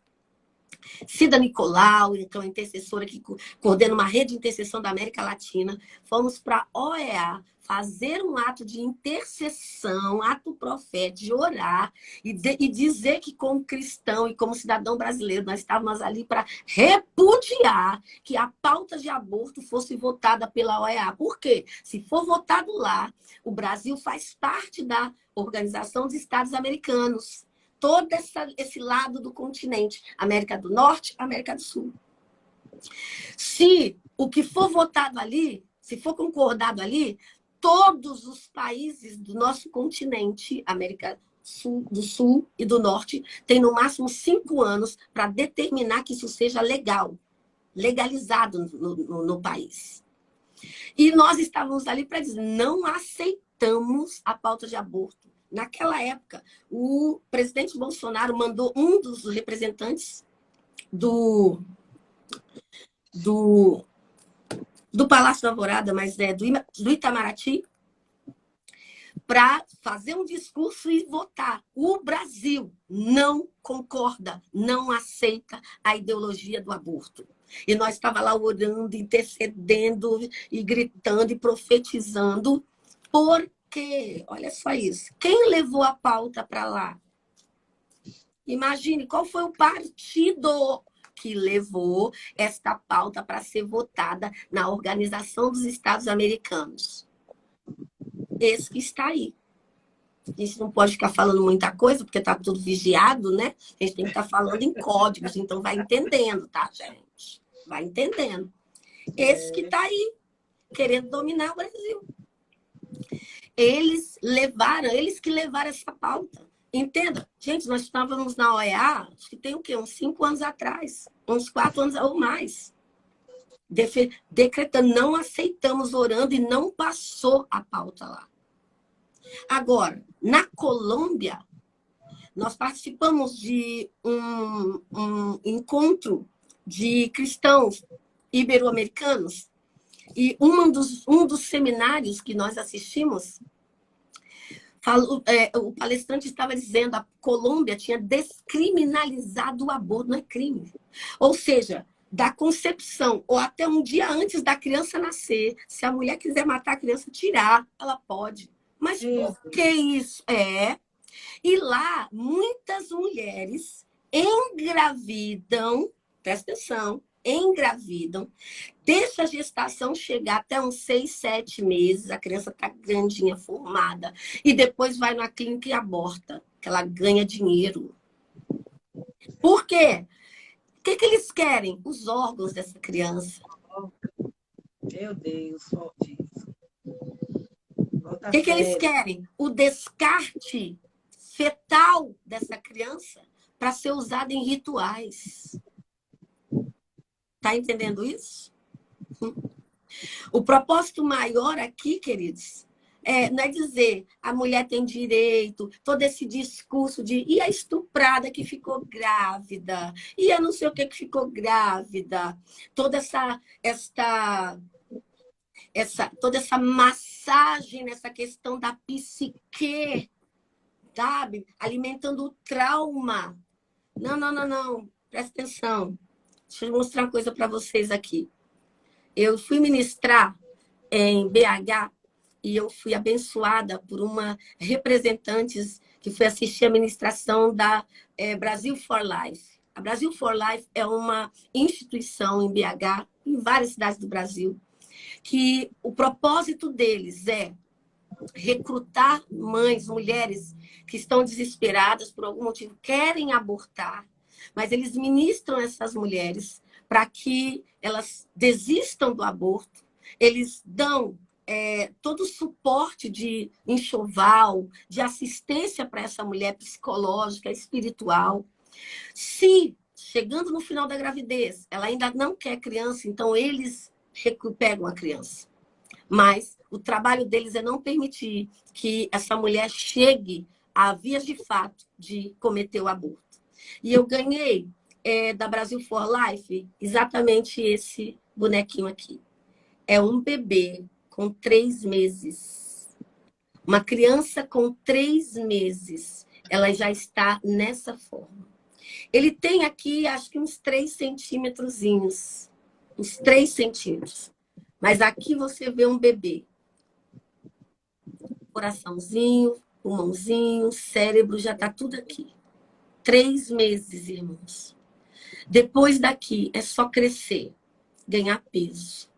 Cida Nicolau, então intercessora que coordena uma rede de intercessão da América Latina, fomos para a OEA fazer um ato de intercessão, ato profético, de orar e dizer que como cristão e como cidadão brasileiro nós estávamos ali para repudiar que a pauta de aborto fosse votada pela OEA. Por quê? Se for votado lá, o Brasil faz parte da Organização dos Estados Americanos. Todo esse lado do continente, América do Norte, América do Sul. Se o que for votado ali, se for concordado ali, todos os países do nosso continente, América do Sul e do Norte, têm no máximo 5 anos para determinar que isso seja legal, legalizado no país. E nós estávamos ali para dizer, não aceitamos a pauta de aborto. Naquela época, o presidente Bolsonaro mandou um dos representantes do Palácio da Alvorada, mas do Itamaraty, para fazer um discurso e votar. O Brasil não concorda, não aceita a ideologia do aborto. E nós estávamos lá orando, intercedendo e gritando e profetizando, porque, olha só isso, quem levou a pauta para lá? Imagine qual foi o partido que levou esta pauta para ser votada na Organização dos Estados Americanos. Esse que está aí. A gente não pode ficar falando muita coisa, porque está tudo vigiado, né? A gente tem que estar falando em códigos, então vai entendendo, tá, gente? Vai entendendo. Esse que está aí, querendo dominar o Brasil. Eles que levaram essa pauta. Entenda? Gente, nós estávamos na OEA, acho que tem o quê? Uns 5 anos atrás, uns 4 anos ou mais. Decretando, não aceitamos, orando, e não passou a pauta lá. Agora, na Colômbia, nós participamos de um encontro de cristãos ibero-americanos, e um dos seminários que nós assistimos, o palestrante estava dizendo que a Colômbia tinha descriminalizado o aborto, não é crime. Ou seja, da concepção, ou até um dia antes da criança nascer, se a mulher quiser matar a criança, tirar, ela pode. Mas por que isso? E lá, muitas mulheres engravidam, presta atenção, engravidam, deixa a gestação chegar até uns 6, 7 meses, a criança está grandinha, formada, e depois vai na clínica e aborta, que ela ganha dinheiro. Por quê? O que eles querem? Os órgãos dessa criança. Meu Deus, forte isso. O que eles querem? O descarte fetal dessa criança para ser usado em rituais. Tá entendendo isso? O propósito maior aqui, queridos, não é dizer a mulher tem direito, todo esse discurso de e a estuprada que ficou grávida, e a não sei o que ficou grávida, toda essa massagem nessa questão da psique, sabe? Alimentando o trauma. Não. Presta atenção. Deixa eu mostrar uma coisa para vocês aqui. Eu fui ministrar em BH e eu fui abençoada por uma representante que foi assistir a ministração da Brasil for Life. A Brasil for Life é uma instituição em BH, em várias cidades do Brasil, que o propósito deles é recrutar mães, mulheres que estão desesperadas por algum motivo, querem abortar, mas eles ministram essas mulheres para que elas desistam do aborto. Eles dão todo o suporte de enxoval, de assistência para essa mulher psicológica, espiritual. Se, chegando no final da gravidez, ela ainda não quer criança, então eles recuperam a criança. Mas o trabalho deles é não permitir que essa mulher chegue a vias de fato de cometer o aborto. E eu ganhei da Brasil for Life exatamente esse bonequinho aqui. É um bebê com 3 meses. Uma criança com 3 meses, ela já está nessa forma. Ele tem aqui, acho que uns 3 centímetrozinhos. Uns 3 centímetros. Mas aqui você vê um bebê. Coraçãozinho, pulmãozinho, cérebro, já está tudo aqui. 3 meses, irmãos. Depois daqui é só crescer, ganhar peso.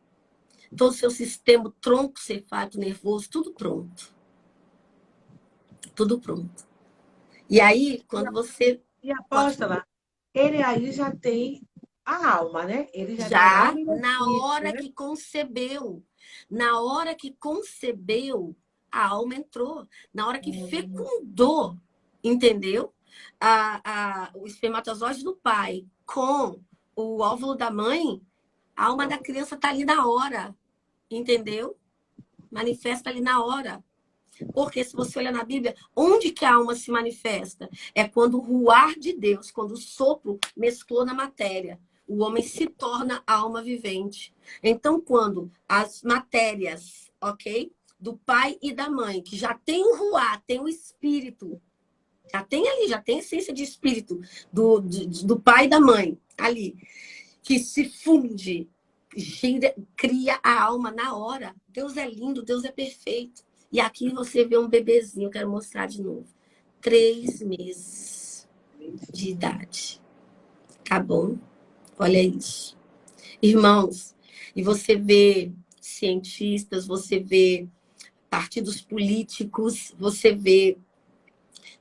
Todo o seu sistema, tronco cefálico, nervoso, tudo pronto. Tudo pronto. E aí, quando você... E apóstola, ele aí já tem a alma, né? Ele já tem Já alma e na espírito, hora né? que concebeu. Na hora que concebeu, a alma entrou. Na hora que Hum, fecundou, entendeu? O espermatozoide do pai com o óvulo da mãe, a alma da criança está ali na hora, entendeu? Manifesta ali na hora. Porque se você olhar na Bíblia, onde que a alma se manifesta? É quando o ruar de Deus, quando o sopro mesclou na matéria. O homem se torna alma vivente. Então, quando as matérias, ok? Do pai e da mãe, que já tem o ruar, tem o espírito, já tem ali, já tem a essência de espírito do pai e da mãe ali, que se funde, gira, cria a alma na hora. Deus é lindo, Deus é perfeito. E aqui você vê um bebezinho, eu quero mostrar de novo. 3 meses de idade. Tá bom? Olha isso. Irmãos, e você vê cientistas, você vê partidos políticos, você vê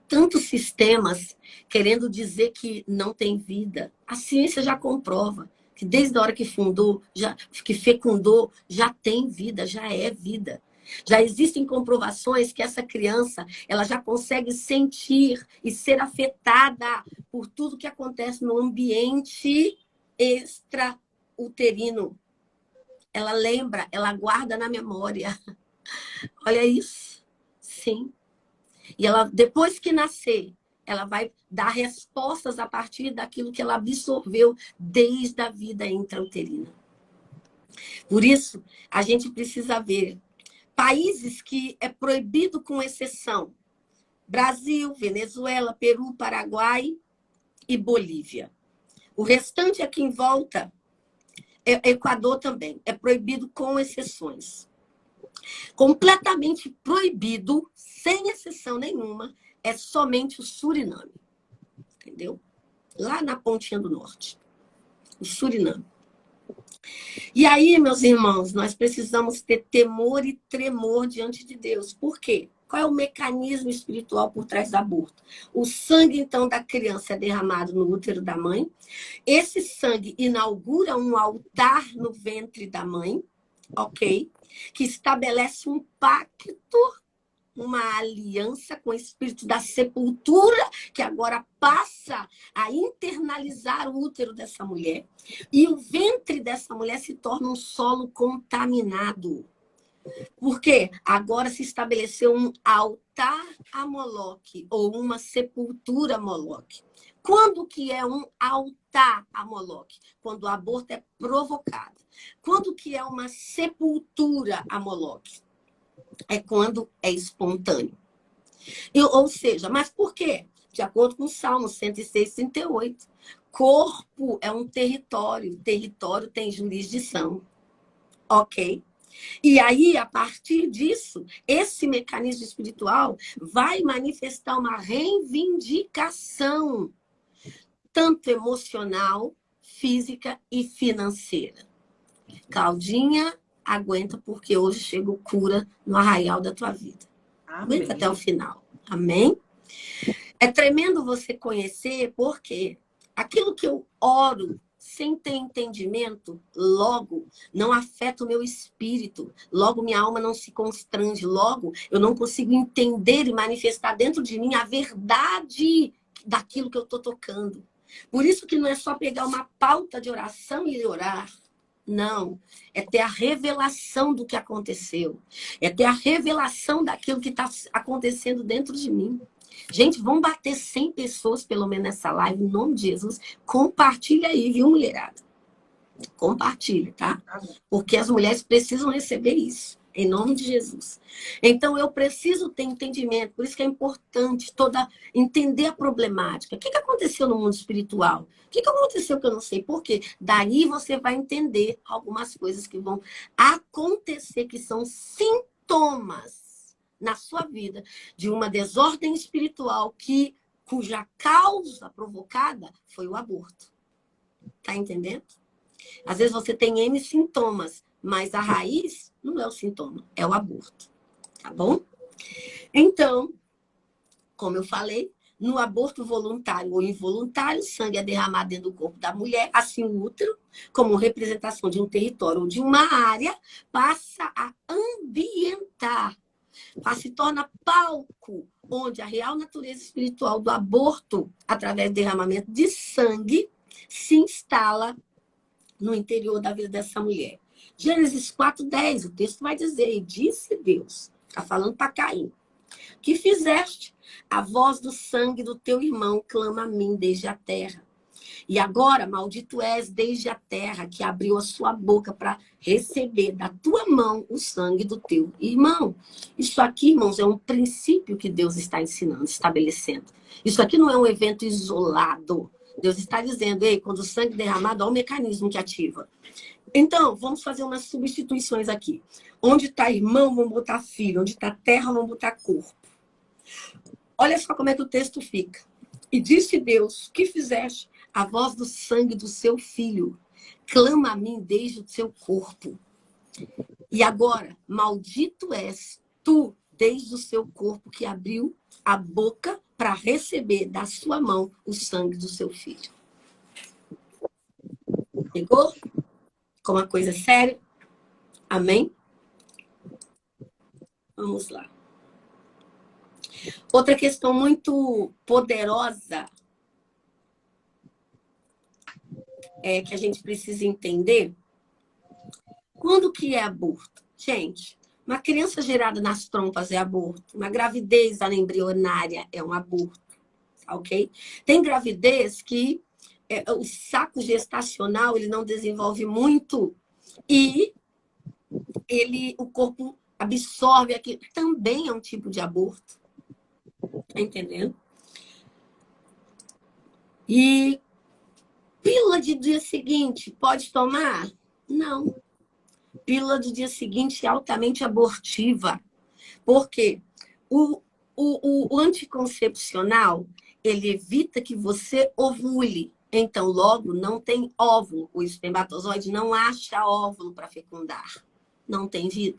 tantos sistemas querendo dizer que não tem vida. A ciência já comprova que desde a hora que fundou, que fecundou, já tem vida, já é vida. Já existem comprovações que essa criança, ela já consegue sentir e ser afetada por tudo que acontece no ambiente extrauterino. Ela lembra, ela guarda na memória. Olha isso. Sim. E ela, depois que nascer, ela vai dar respostas a partir daquilo que ela absorveu desde a vida intrauterina. Por isso, a gente precisa ver países que é proibido com exceção: Brasil, Venezuela, Peru, Paraguai e Bolívia. O restante aqui em volta, Equador também, é proibido com exceções. Completamente proibido, sem exceção nenhuma, é somente o Suriname. Entendeu? Lá na pontinha do norte. O Suriname. E aí, meus irmãos, nós precisamos ter temor e tremor diante de Deus. Por quê? Qual é o mecanismo espiritual por trás do aborto? O sangue, então, da criança é derramado no útero da mãe. Esse sangue inaugura um altar no ventre da mãe, ok? Que estabelece um pacto, uma aliança com o espírito da sepultura, que agora passa a internalizar o útero dessa mulher. E o ventre dessa mulher se torna um solo contaminado. Porque agora se estabeleceu um altar a Moloque, ou uma sepultura a Moloque. Quando que é um altar a Moloque? Quando o aborto é provocado. Quando que é uma sepultura a Moloque? É quando é espontâneo. Ou seja, mas por quê? De acordo com o Salmo 106, 38. Corpo é um território. Território tem jurisdição. Ok? E aí, a partir disso, esse mecanismo espiritual vai manifestar uma reivindicação, tanto emocional, física e financeira. Claudinha, aguenta, porque hoje chegou cura no arraial da tua vida. amém. Aguenta até o final. Amém? É tremendo você conhecer, porque aquilo que eu oro sem ter entendimento, logo não afeta o meu espírito, logo minha alma não se constrange, logo eu não consigo entender e manifestar dentro de mim a verdade daquilo que eu estou tocando. Por isso que não é só pegar uma pauta de oração e orar. Não, é ter a revelação do que aconteceu. É ter a revelação daquilo que está acontecendo dentro de mim. Gente, vão bater 100 pessoas, pelo menos, nessa live, em nome de Jesus. Compartilha aí, viu, mulherada? Compartilha, tá? Porque as mulheres precisam receber isso, em nome de Jesus. Então, eu preciso ter entendimento, por isso que é importante entender a problemática. O que aconteceu no mundo espiritual? O que aconteceu que eu não sei? Por quê? Daí você vai entender algumas coisas que vão acontecer, que são sintomas na sua vida de uma desordem espiritual cuja causa provocada foi o aborto. Tá entendendo? Às vezes você tem N sintomas, mas a raiz não é o sintoma, é o aborto. Tá bom? Então, como eu falei, no aborto voluntário ou involuntário, sangue é derramado dentro do corpo da mulher, assim o útero, como representação de um território ou de uma área, passa a ambientar, se torna palco onde a real natureza espiritual do aborto, através do derramamento de sangue, se instala no interior da vida dessa mulher. Gênesis 4:10, o texto vai dizer, e disse Deus, está falando para Caim, que fizeste? A voz do sangue do teu irmão clama a mim desde a terra. E agora, maldito és desde a terra, que abriu a sua boca para receber da tua mão o sangue do teu irmão. Isso aqui, irmãos, é um princípio que Deus está ensinando, estabelecendo. Isso aqui não é um evento isolado. Deus está dizendo, ei, quando o sangue é derramado, há um mecanismo que ativa. Então, vamos fazer umas substituições aqui. Onde está irmão, vamos botar filho. Onde está terra, vamos botar corpo. Olha só como é que o texto fica. E disse Deus, que fizeste? A voz do sangue do seu filho clama a mim desde o seu corpo. E agora, maldito és tu desde o seu corpo que abriu a boca para receber da sua mão o sangue do seu filho. Pegou? Como uma coisa séria? Amém? Vamos lá. Outra questão muito poderosa que a gente precisa entender. Quando que é aborto? Gente, uma criança gerada nas trompas é aborto. Uma gravidez anembrionária é um aborto. Ok? Tem gravidez que o saco gestacional ele não desenvolve muito e o corpo absorve aquilo. Também é um tipo de aborto. Tá entendendo? E pílula de dia seguinte, pode tomar? Não. Pílula do dia seguinte é altamente abortiva. Por quê? O anticoncepcional, ele evita que você ovule. Então, logo, não tem óvulo. O espermatozoide não acha óvulo para fecundar. Não tem vida.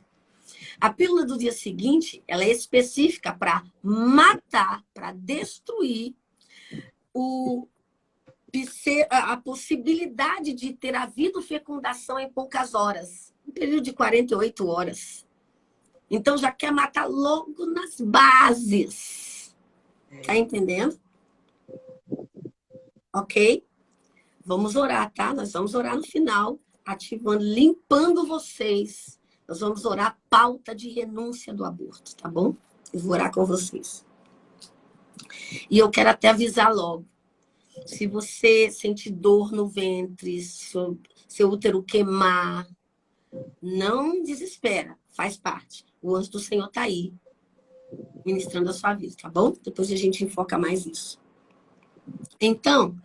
A pílula do dia seguinte, ela é específica para matar, para destruir a possibilidade de ter havido fecundação em poucas horas. Um período de 48 horas. Então, já quer matar logo nas bases. Tá entendendo? Ok? Vamos orar, tá? Nós vamos orar no final, ativando, limpando vocês. Nós vamos orar a pauta de renúncia do aborto, tá bom? Eu vou orar com vocês. E eu quero até avisar logo. Se você sente dor no ventre, seu útero queimar, não desespera, faz parte. O anjo do Senhor está aí, ministrando a sua vida, tá bom? Depois a gente enfoca mais isso. Então,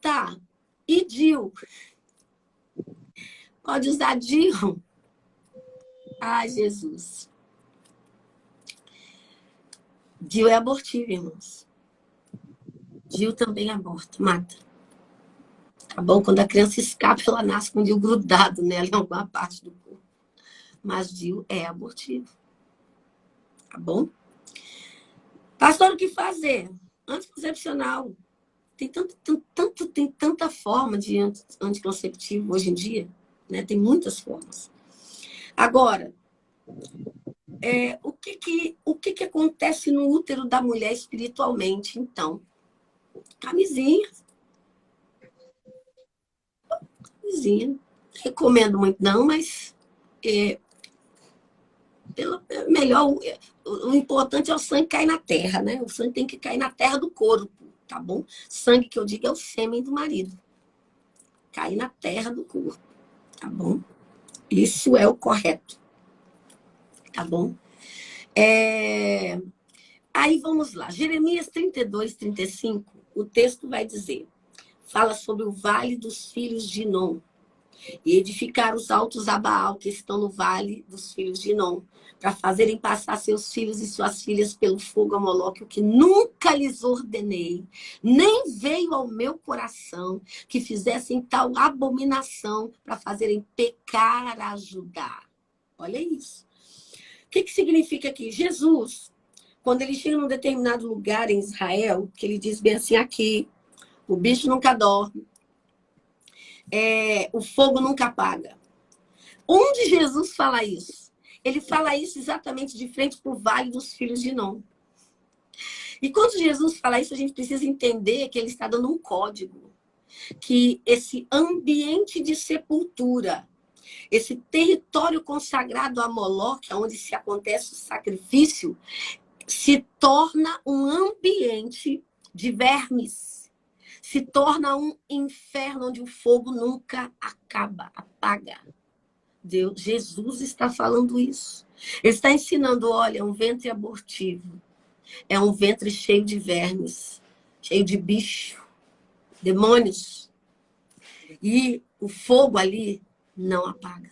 tá. E DIU? Pode usar DIU? Ai, Jesus. DIU é abortivo, irmãos. DIU também aborta, mata. Tá bom? Quando a criança escapa, ela nasce com o DIU grudado nela em alguma parte do corpo. Mas DIU é abortivo. Tá bom? Pastor, o que fazer? Anticoncepcional. Tem tanta forma de anticonceptivo hoje em dia. Né? Tem muitas formas. Agora, o que acontece no útero da mulher espiritualmente, então? Camisinha. Recomendo muito não, mas melhor, o importante é o sangue cair na terra, né? O sangue tem que cair na terra do corpo, tá bom? Sangue que eu digo é o sêmen do marido. Cair na terra do corpo, tá bom? Isso é o correto, tá bom? Aí vamos lá. Jeremias 32:35, o texto vai dizer, fala sobre o vale dos filhos de Inom. E edificar os altos a Baal, que estão no vale dos filhos de Inom, para fazerem passar seus filhos e suas filhas pelo fogo a Moloque, o que nunca lhes ordenei, nem veio ao meu coração que fizessem tal abominação para fazerem pecar a Judá. Olha isso. O que significa aqui? Jesus quando ele chega num determinado lugar em Israel, que ele diz bem assim, aqui, o bicho nunca dorme, o fogo nunca apaga. Onde Jesus fala isso? Ele fala isso exatamente de frente para o Vale dos Filhos de Inom. E quando Jesus fala isso, a gente precisa entender que ele está dando um código. Que esse ambiente de sepultura, esse território consagrado a Moloque, onde se acontece o sacrifício, se torna um ambiente de vermes. Se torna um inferno onde o fogo nunca acaba, apaga. Jesus está falando isso. Ele está ensinando, olha, um ventre abortivo. É um ventre cheio de vermes, cheio de bicho, demônios. E o fogo ali não apaga.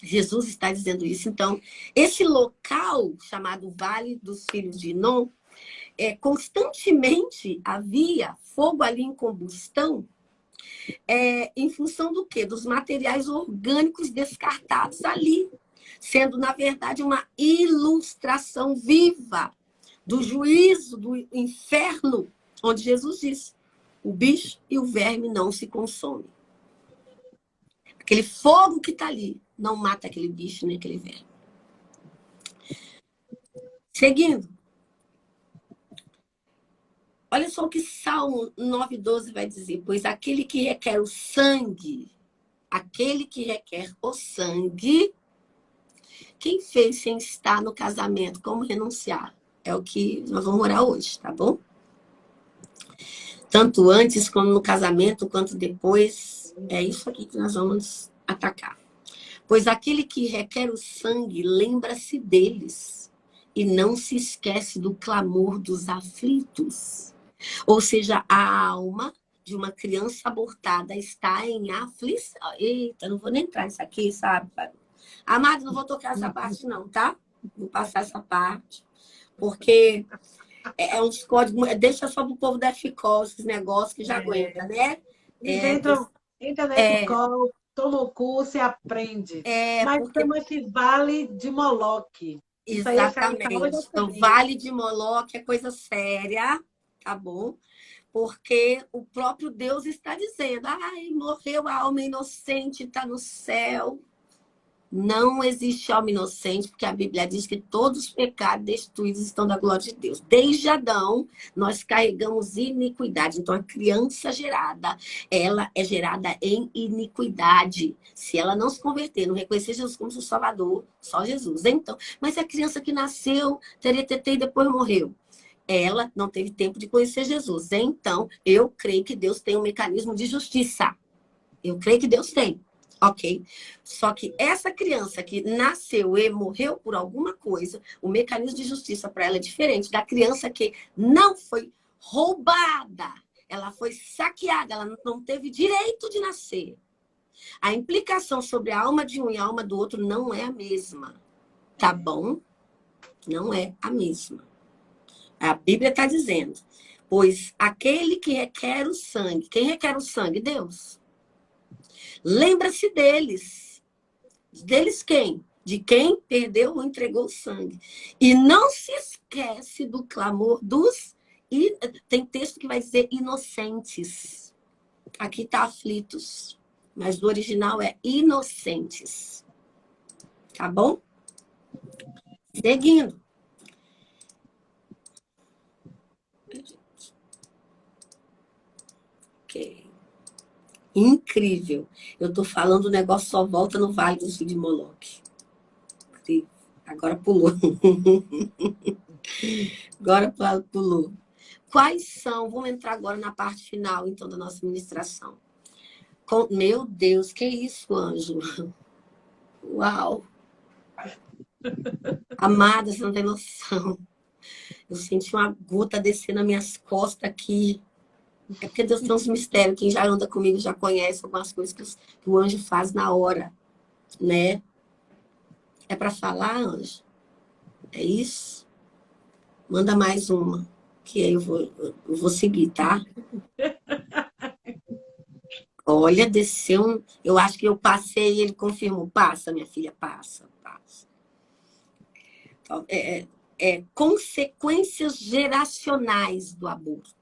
Jesus está dizendo isso. Então, esse local chamado Vale dos Filhos de Inom, constantemente havia fogo ali em combustão, em função do quê? Dos materiais orgânicos descartados ali, sendo, na verdade, uma ilustração viva do juízo, do inferno, onde Jesus disse, o bicho e o verme não se consomem. Aquele fogo que está ali não mata aquele bicho nem aquele verme. Seguindo. Olha só o que Salmo 9,12 vai dizer. Pois aquele que requer o sangue, quem fez sem estar no casamento? Como renunciar? É o que nós vamos orar hoje, tá bom? Tanto antes como no casamento, quanto depois. É isso aqui que nós vamos atacar. Pois aquele que requer o sangue, lembra-se deles e não se esquece do clamor dos aflitos. Ou seja, a alma de uma criança abortada está em aflição. Eita, não vou nem entrar nisso aqui, sabe? Amado, não vou tocar essa parte não, tá? Vou passar essa parte. Porque é uns códigos... Deixa só pro povo da FICOL, esses negócios que já aguenta, né? Entra na FICOL, toma o curso e aprende. Mas porque... chama esse Vale de Moloque. Exatamente. O Vale de Moloque é coisa séria, tá bom? Porque o próprio Deus está dizendo, ai, morreu a alma inocente, está no céu. Não existe alma inocente, porque a Bíblia diz que todos os pecados destruídos estão da glória de Deus. Desde Adão, nós carregamos iniquidade. Então, a criança gerada, ela é gerada em iniquidade. Se ela não se converter, não reconhecer Jesus como seu Salvador, só Jesus. Então, mas a criança que nasceu, teretetê, e depois morreu. Ela não teve tempo de conhecer Jesus. Então, eu creio que Deus tem um mecanismo de justiça. Eu creio que Deus tem. Ok? Só que essa criança que nasceu e morreu por alguma coisa, o mecanismo de justiça para ela é diferente da criança que não foi roubada. Ela foi saqueada, ela não teve direito de nascer. A implicação sobre a alma de um e a alma do outro não é a mesma. Tá bom? Não é a mesma. A Bíblia está dizendo, pois aquele que requer o sangue, quem requer o sangue? Deus. Lembra-se deles. Deles quem? De quem perdeu ou entregou o sangue. E não se esquece do clamor dos... Tem texto que vai dizer inocentes. Aqui está aflitos. Mas no original é inocentes. Tá bom? Seguindo. Ok. Incrível. Eu tô falando, o negócio só volta no Vale dos Filhos de Moloque. Agora pulou. Agora pulou. Quais são? Vamos entrar agora na parte final, então, da nossa ministração. Meu Deus, que isso, anjo? Uau! Amada, você não tem noção. Eu senti uma gota descer nas minhas costas aqui. É porque Deus tem uns mistérios. Quem já anda comigo já conhece algumas coisas que o anjo faz na hora, né? É para falar, anjo? É isso? Manda mais uma, que aí eu vou seguir, tá? Olha, desceu um... Eu acho que eu passei e ele confirmou. Passa, minha filha, passa. consequências geracionais do aborto.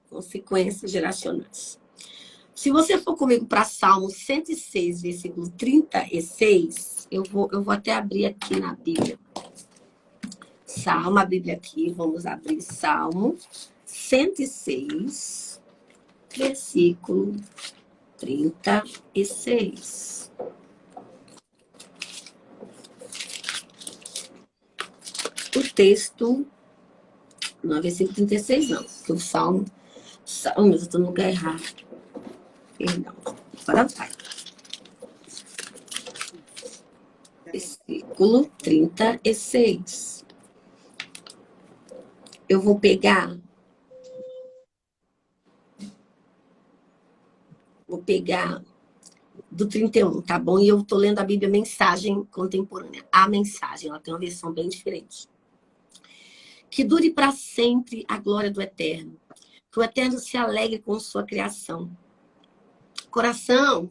Consequências geracionais. Se você for comigo para Salmo 106, versículo 36, eu vou até abrir aqui na Bíblia. Salmo, a Bíblia aqui, vamos abrir Salmo 106, versículo 36. O texto, não é versículo 36, não, porque o Salmo, mas eu estou no lugar errado. Perdão, agora vai. Versículo 36. Eu vou pegar do 31, tá bom? E eu tô lendo a Bíblia Mensagem Contemporânea. A Mensagem, ela tem uma versão bem diferente. Que dure para sempre a glória do Eterno. Que o Eterno se alegre com sua criação. Coração,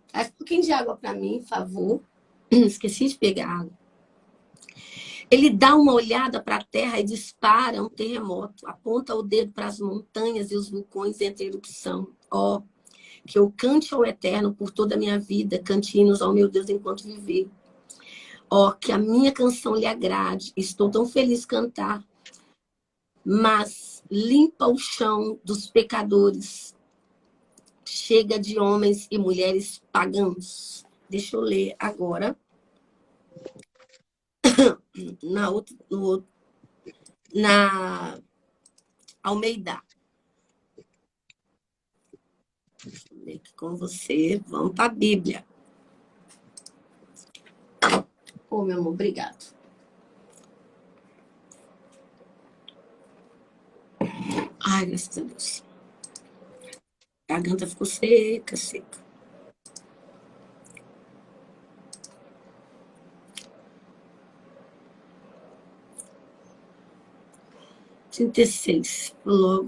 traz um pouquinho de água para mim, por favor. Esqueci de pegar água. Ele dá uma olhada para a terra e dispara um terremoto. Aponta o dedo para as montanhas e os vulcões entre erupção. Ó, que eu cante ao Eterno por toda a minha vida, cante hinos ao meu Deus enquanto viver. Ó, que a minha canção lhe agrade. Estou tão feliz de cantar. Mas limpa o chão dos pecadores. Chega de homens e mulheres pagãos. Deixa eu ler agora. Na Almeida. Deixa eu ler aqui com você. Vamos para a Bíblia. Ô, meu amor, obrigado. Ai, graças a Deus. A garganta ficou seca. 36. Vou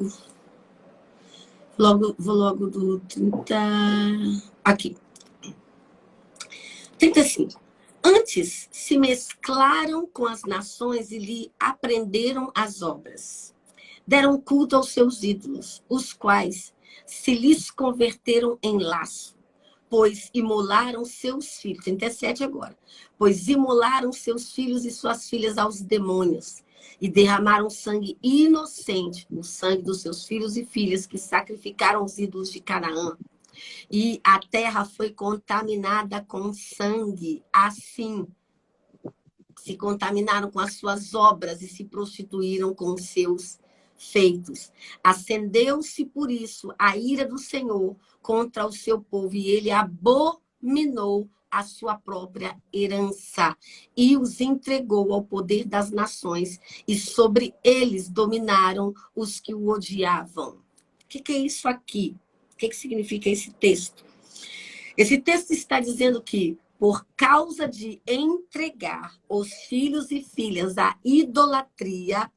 logo do 30. Aqui. 35. Antes se mesclaram com as nações e lhe aprenderam as obras. Deram culto aos seus ídolos, os quais se lhes converteram em laço, pois imolaram seus filhos. 37 agora. Pois imolaram seus filhos e suas filhas aos demônios e derramaram sangue inocente, o sangue dos seus filhos e filhas que sacrificaram os ídolos de Canaã. E a terra foi contaminada com sangue. Assim, se contaminaram com as suas obras e se prostituíram com os seus feitos. Acendeu-se por isso a ira do Senhor contra o seu povo e ele abominou a sua própria herança e os entregou ao poder das nações e sobre eles dominaram os que o odiavam. O que é isso aqui? O que significa esse texto? Esse texto está dizendo que, por causa de entregar os filhos e filhas à idolatria,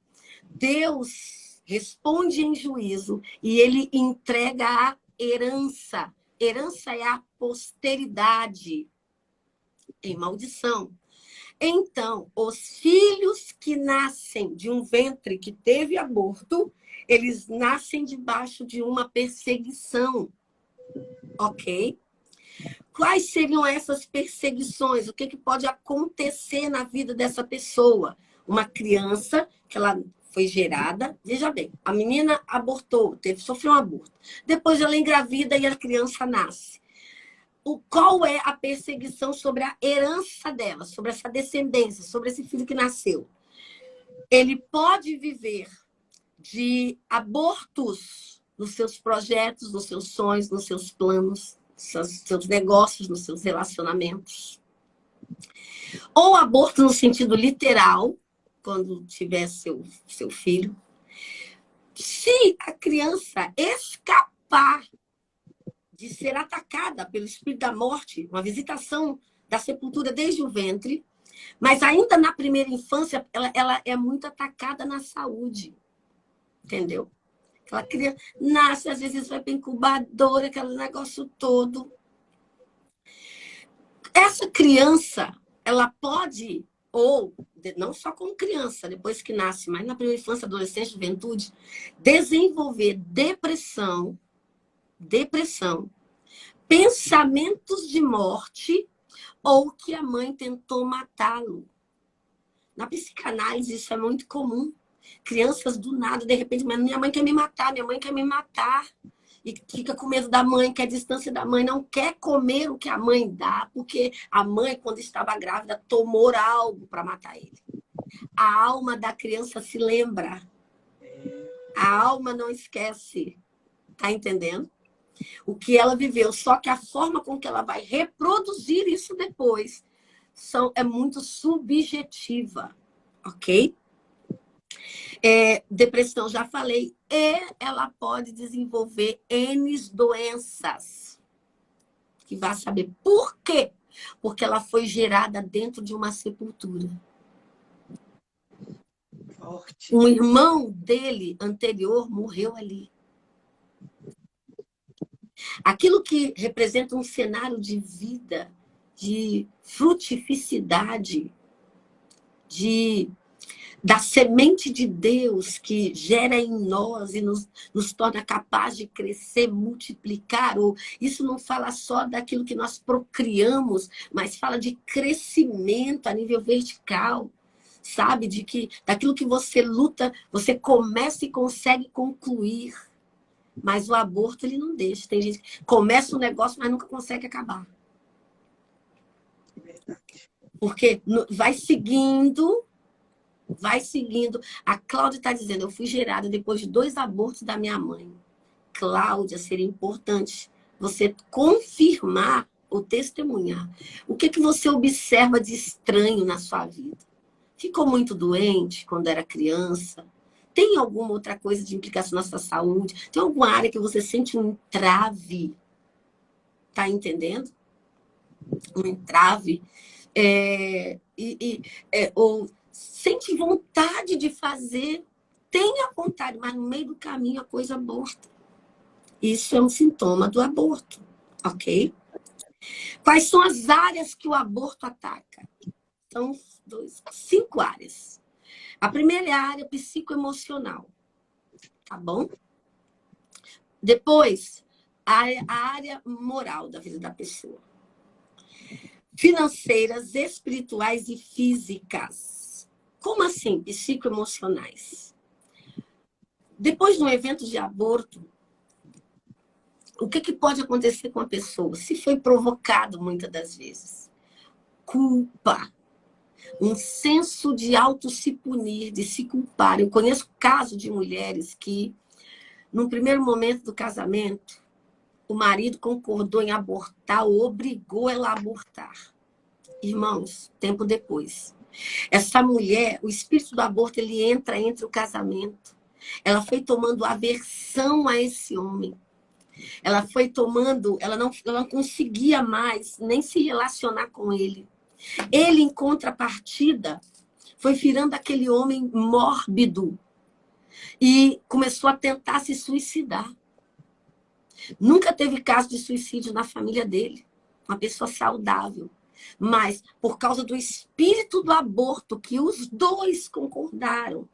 Deus responde em juízo e ele entrega a herança. Herança é a posteridade em maldição. Então, os filhos que nascem de um ventre que teve aborto, eles nascem debaixo de uma perseguição. Ok? Quais seriam essas perseguições? O que pode acontecer na vida dessa pessoa? Uma criança que ela foi gerada, veja bem, a menina abortou, sofreu um aborto. Depois ela engravida e a criança nasce. Qual é a perseguição sobre a herança dela, sobre essa descendência, sobre esse filho que nasceu? Ele pode viver de abortos nos seus projetos, nos seus sonhos, nos seus planos, nos seus negócios, nos seus relacionamentos. Ou aborto no sentido literal, quando tiver seu filho. Se a criança escapar de ser atacada pelo espírito da morte, uma visitação da sepultura desde o ventre, mas ainda na primeira infância, ela é muito atacada na saúde. Entendeu? Aquela criança nasce, às vezes vai para incubadora, aquele negócio todo. Essa criança, ela pode ou não só como criança, depois que nasce, mas na primeira infância, adolescência, juventude, desenvolver depressão, pensamentos de morte ou que a mãe tentou matá-lo. Na psicanálise isso é muito comum. Crianças do nada, de repente, mas minha mãe quer me matar, minha mãe quer me matar. E fica com medo da mãe, quer distância da mãe, não quer comer o que a mãe dá, porque a mãe, quando estava grávida, tomou algo para matar ele. A alma da criança se lembra. A alma não esquece. Tá entendendo? O que ela viveu. Só que a forma com que ela vai reproduzir isso depois é muito subjetiva. Ok? Depressão, já falei. E ela pode desenvolver N doenças. Que vai saber por quê? Porque ela foi gerada dentro de uma sepultura. Forte. Um irmão dele anterior morreu ali. Aquilo que representa um cenário de vida, de frutificidade, da semente de Deus que gera em nós e nos torna capaz de crescer, multiplicar. Ou isso não fala só daquilo que nós procriamos, mas fala de crescimento a nível vertical. Sabe? Daquilo que você luta, você começa e consegue concluir. Mas o aborto, ele não deixa. Tem gente que começa um negócio, mas nunca consegue acabar. Porque vai seguindo. A Cláudia está dizendo, eu fui gerada depois de 2 abortos da minha mãe. Cláudia, seria importante você confirmar ou testemunhar. O que você observa de estranho na sua vida? Ficou muito doente quando era criança? Tem alguma outra coisa de implicação na sua saúde? Tem alguma área que você sente um entrave? Tá entendendo? Um entrave. Ou sente vontade de fazer, tenha vontade, mas no meio do caminho a coisa aborta. Isso é um sintoma do aborto, ok? Quais são as áreas que o aborto ataca? São 5 áreas. A primeira é a área psicoemocional, tá bom? Depois, a área moral da vida da pessoa. Financeiras, espirituais e físicas. Como assim, psicoemocionais? Depois de um evento de aborto, o que pode acontecer com a pessoa? Se foi provocado muitas das vezes. Culpa. Um senso de se punir, de se culpar. Eu conheço casos de mulheres que, no primeiro momento do casamento, o marido concordou em abortar ou obrigou ela a abortar. Irmãos, tempo depois. Essa mulher, o espírito do aborto, ele entra entre o casamento. Ela foi tomando aversão a esse homem. Ela foi tomando, ela não conseguia mais nem se relacionar com ele. Ele, em contrapartida, foi virando aquele homem mórbido e começou a tentar se suicidar. Nunca teve caso de suicídio na família dele. Uma pessoa saudável. Mas, por causa do espírito do aborto, que os 2 concordaram,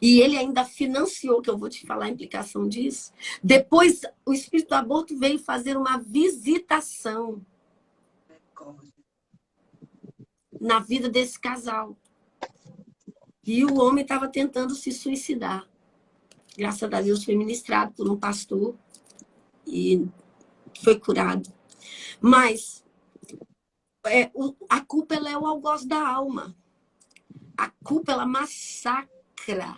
e ele ainda financiou, que eu vou te falar a implicação disso. Depois, o espírito do aborto veio fazer uma visitação na vida desse casal. E o homem estava tentando se suicidar. Graças a Deus foi ministrado por um pastor e foi curado. Mas a culpa, ela é o algoz da alma. A culpa, ela massacra.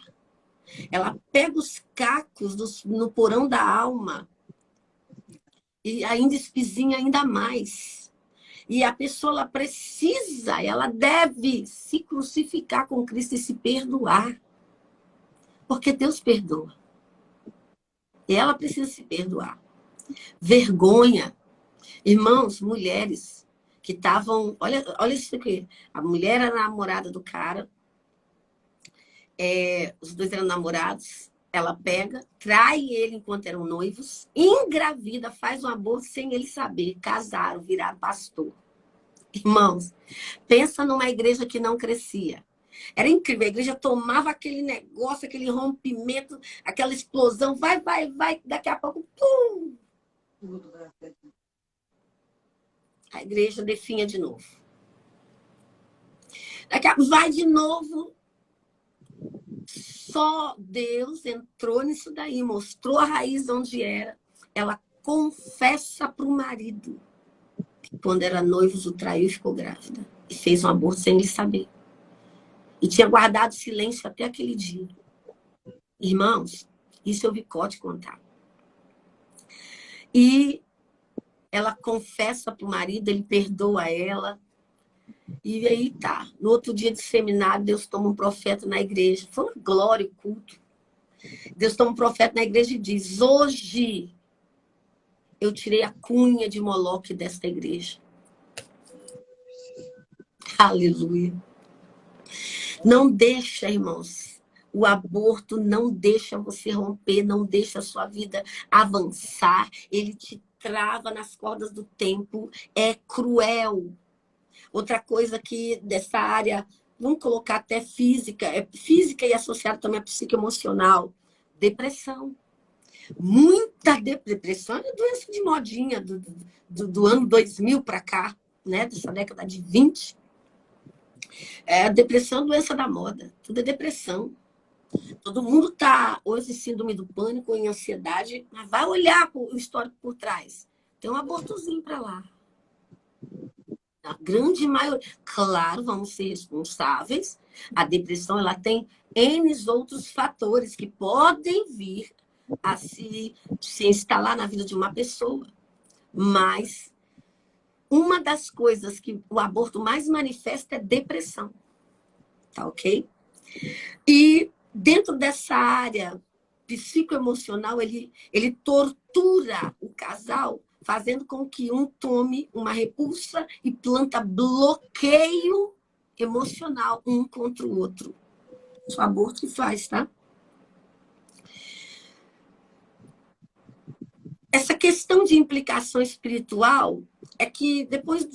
Ela pega os cacos no porão da alma e ainda espizinha ainda mais. E a pessoa, ela deve se crucificar com Cristo e se perdoar. Porque Deus perdoa. E ela precisa se perdoar. Vergonha. Irmãos, mulheres que estavam... Olha isso aqui. A mulher era namorada do cara. Os 2 eram namorados. Ela pega, trai ele enquanto eram noivos, engravida, faz um aborto sem ele saber. Casaram, viraram pastor. Irmãos, pensa numa igreja que não crescia. Era incrível, a igreja tomava aquele negócio, aquele rompimento, aquela explosão, vai, vai, vai, daqui a pouco, pum! A igreja definha de novo. Daqui a pouco, vai de novo. Só Deus entrou nisso daí, mostrou a raiz onde era. Ela confessa para o marido que quando era noivo o traiu e ficou grávida. E fez um aborto sem ele saber. E tinha guardado silêncio até aquele dia. Irmãos, isso eu vi Cote contar. E ela confessa para o marido, ele perdoa ela. E aí tá. No outro dia de seminário, Deus toma um profeta na igreja. Foi uma glória o culto. Deus toma um profeta na igreja e diz: hoje eu tirei a cunha de Moloque desta igreja. Aleluia. Não deixa, irmãos. O aborto não deixa você romper, não deixa a sua vida avançar. Ele te trava nas cordas do tempo. É cruel. Outra coisa que dessa área, vamos colocar até física, é física e associada também à psicoemocional. Depressão. Muita depressão é doença de modinha do ano 2000 para cá, né? Dessa década de 20. A depressão é doença da moda. Tudo é depressão. Todo mundo tá hoje em síndrome do pânico, em ansiedade, mas vai olhar o histórico por trás. Tem um abortozinho para lá. A grande maioria, claro, vamos ser responsáveis. A depressão ela tem N outros fatores que podem vir a se instalar na vida de uma pessoa. Mas uma das coisas que o aborto mais manifesta é depressão. Tá ok? E dentro dessa área psicoemocional, ele tortura o casal, fazendo com que um tome uma repulsa e planta bloqueio emocional um contra o outro. Isso é o aborto que faz, tá? Essa questão de implicação espiritual é que depois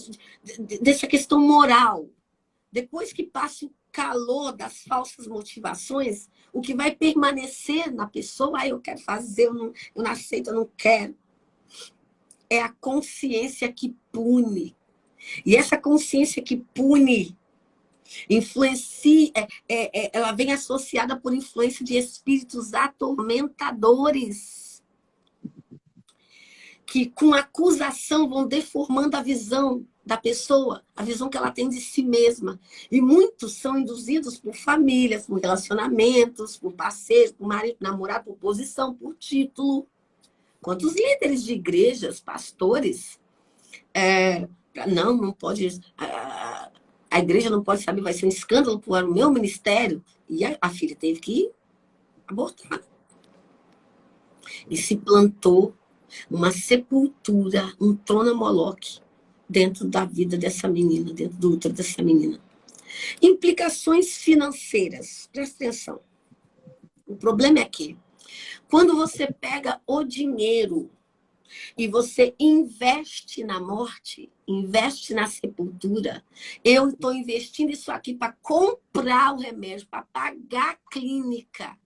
dessa questão moral, depois que passa o calor das falsas motivações, o que vai permanecer na pessoa, eu quero fazer, eu não aceito, eu não quero, é a consciência que pune. E essa consciência que pune influencia, ela vem associada por influência de espíritos atormentadores, que com acusação vão deformando a visão da pessoa, a visão que ela tem de si mesma. E muitos são induzidos por famílias, por relacionamentos, por parceiros, por marido, namorado, por posição, por título. Quantos líderes de igrejas, pastores, não pode... A igreja não pode saber, vai ser um escândalo para o meu ministério. E a filha teve que abortar. E se plantou uma sepultura, um trono a Moloque dentro da vida dessa menina, dentro do útero dessa menina. Implicações financeiras. Presta atenção. O problema é que quando você pega o dinheiro e você investe na morte, investe na sepultura, eu estou investindo isso aqui para comprar o remédio, para pagar a clínica.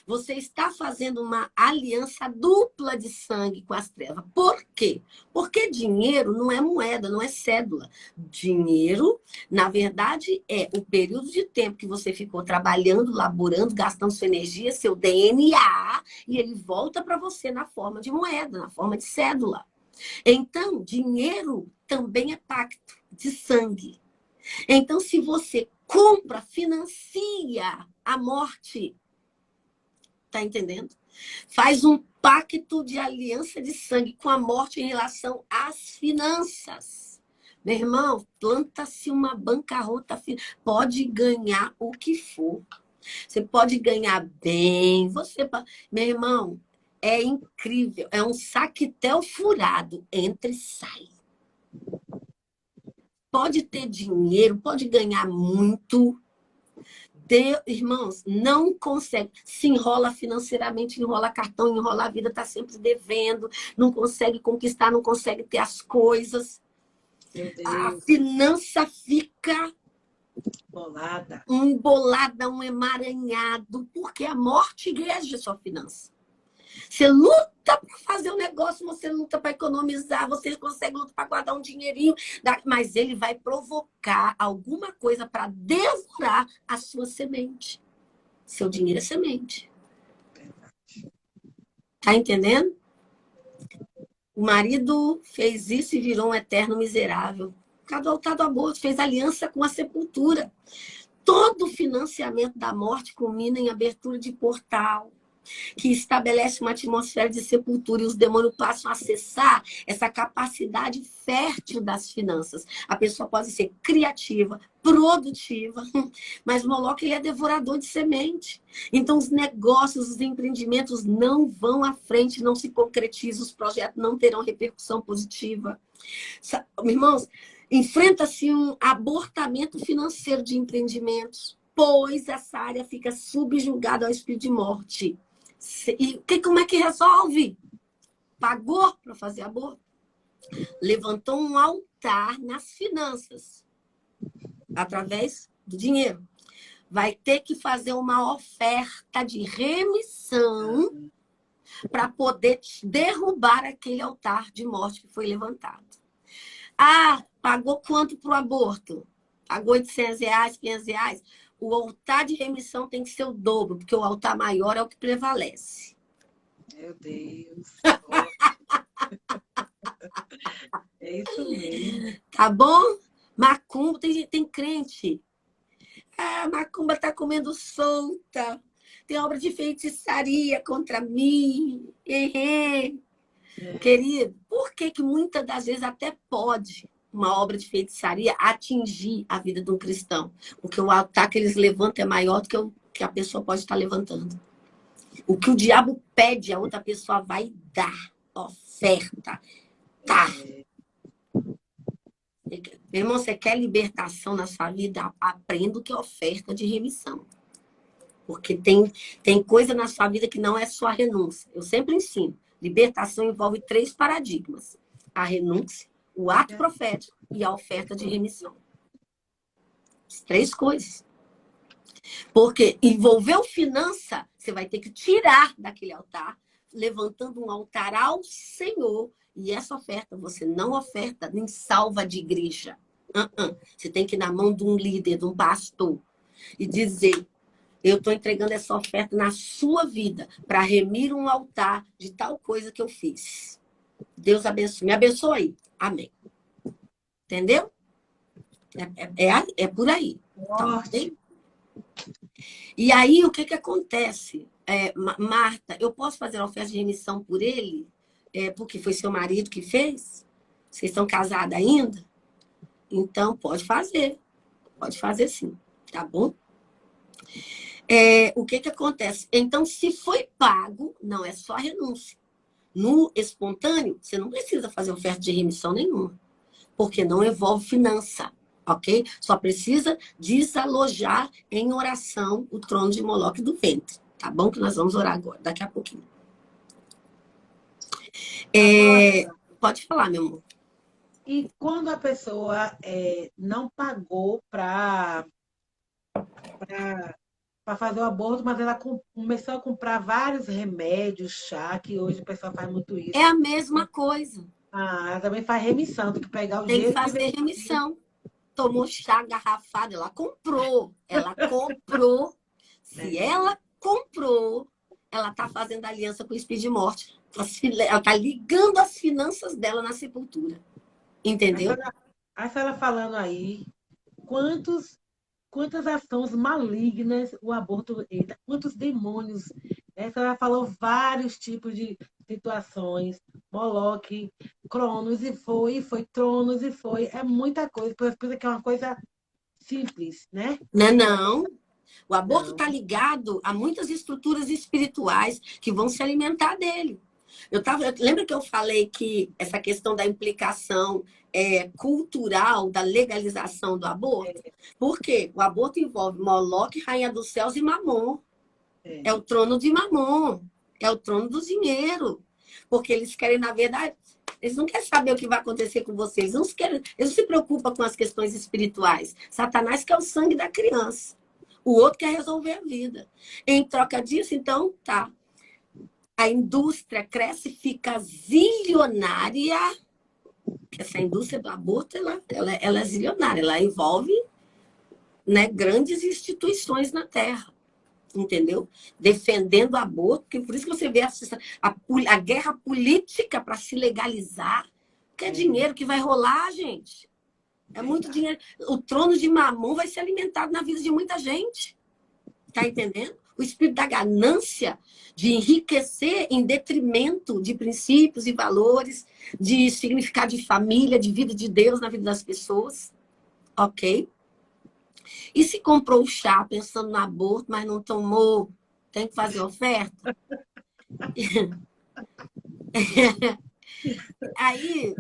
Você está fazendo uma aliança dupla de sangue com as trevas. Por quê? Porque dinheiro não é moeda, não é cédula. Dinheiro, na verdade, é o período de tempo que você ficou trabalhando, laborando, gastando sua energia, seu DNA, e ele volta para você na forma de moeda, na forma de cédula. Então, dinheiro também é pacto de sangue. Então, se você compra, financia a morte, tá entendendo? Faz um pacto de aliança de sangue com a morte em relação às finanças. Meu irmão, planta-se uma bancarrota. Pode ganhar o que for. Você pode ganhar bem. Meu irmão, é incrível. É um saquetel furado. Entra e sai. Pode ter dinheiro, pode ganhar muito. Irmãos, não consegue, se enrola financeiramente, enrola cartão, enrola a vida, está sempre devendo, não consegue conquistar, não consegue ter as coisas. Meu A Deus. finança fica Bolada. embolada, um emaranhado, porque a morte igreja é sua finança. Você luta para fazer um negócio, você luta para economizar, você consegue lutar para guardar um dinheirinho, mas ele vai provocar alguma coisa para devorar a sua semente. Seu dinheiro é semente. Tá entendendo? O marido fez isso e virou um eterno miserável. Por causa do altar do aborto, fez aliança com a sepultura. Todo financiamento da morte culmina em abertura de portal, que estabelece uma atmosfera de sepultura, e os demônios passam a acessar essa capacidade fértil das finanças. A pessoa pode ser criativa, produtiva, mas Moloque, ele é devorador de semente. Então os negócios, os empreendimentos não vão à frente, não se concretizam, os projetos não terão repercussão positiva. Irmãos, enfrenta-se um abortamento financeiro de empreendimentos, pois essa área fica subjugada ao espírito de morte. E como é que resolve? Pagou para fazer aborto? Levantou um altar nas finanças, através do dinheiro. Vai ter que fazer uma oferta de remissão para poder derrubar aquele altar de morte que foi levantado. Ah, pagou quanto para o aborto? Pagou R$800, R$500? O altar de remissão tem que ser o dobro, porque o altar maior é o que prevalece. Meu Deus. É isso mesmo. Tá bom? Macumba, tem crente. Ah, macumba tá comendo solta. Tem obra de feitiçaria contra mim. Querido, por que muitas das vezes até pode uma obra de feitiçaria atingir a vida de um cristão? Porque o altar que eles levantam é maior do que o que a pessoa pode estar levantando. O que o diabo pede, a outra pessoa vai dar. Oferta. Tá. Meu irmão, você quer libertação na sua vida? Aprenda o que é oferta de remissão. Porque tem coisa na sua vida que não é só a renúncia. Eu sempre ensino. Libertação envolve 3 paradigmas. A renúncia, o ato profético e a oferta de remissão. As 3 coisas. Porque envolveu finança, você vai ter que tirar daquele altar, levantando um altar ao Senhor. E essa oferta, você não oferta nem salva de igreja. Você tem que ir na mão de um líder, de um pastor, e dizer: eu estou entregando essa oferta na sua vida para remir um altar de tal coisa que eu fiz. Deus abençoe. Me abençoe aí. Amém. Entendeu? É por aí. Tá bem? E aí, o que acontece? Marta, eu posso fazer a oferta de remissão por ele? Porque foi seu marido que fez? Vocês estão casados ainda? Então, pode fazer. Pode fazer sim. Tá bom? O que acontece? Então, se foi pago, não é só a renúncia. No espontâneo, você não precisa fazer oferta de remissão nenhuma, porque não envolve finança, ok? Só precisa desalojar em oração o trono de Moloque do ventre, tá bom? Que nós vamos orar agora, daqui a pouquinho. Pode falar, meu amor. E quando a pessoa não pagou para fazer o aborto, mas ela começou a comprar vários remédios, chá, que hoje o pessoal faz muito isso. É a mesma coisa. Ela também faz remissão, tem que pegar o dinheiro. Tem que fazer e remissão. Tomou chá garrafado, ela comprou. Ela comprou. Se ela comprou, ela está fazendo aliança com o espírito de morte. Ela está ligando as finanças dela na sepultura. Entendeu? A senhora falando aí, quantas ações malignas o aborto entra, quantos demônios. A senhora falou vários tipos de situações, Moloque, Cronos, e foi Tronos, e foi. É muita coisa, pensa que é uma coisa simples, né? Não. O aborto está ligado a muitas estruturas espirituais que vão se alimentar dele. Lembra que eu falei que essa questão da implicação cultural, da legalização do aborto? Por quê? O aborto envolve Moloque, Rainha dos Céus e Mamon. É o trono de Mamon. É o trono do dinheiro. Porque eles querem, na verdade, Eles não querem saber o que vai acontecer com vocês. Eles não se preocupam com as questões espirituais. Satanás quer o sangue da criança. O outro quer resolver a vida. Em troca disso, então, tá. A indústria cresce e fica zilionária. Essa indústria do aborto, ela é zilionária. Ela envolve, né, grandes instituições na Terra. Entendeu? Defendendo o aborto, porque por isso que você vê a guerra política para se legalizar, que é dinheiro que vai rolar, gente. É muito dinheiro. O trono de Mamon vai ser alimentado na vida de muita gente. Tá entendendo? O espírito da ganância, de enriquecer em detrimento de princípios e valores, de significado de família, de vida de Deus na vida das pessoas. Ok? E se comprou o chá pensando no aborto, mas não tomou, tem que fazer oferta? Aí,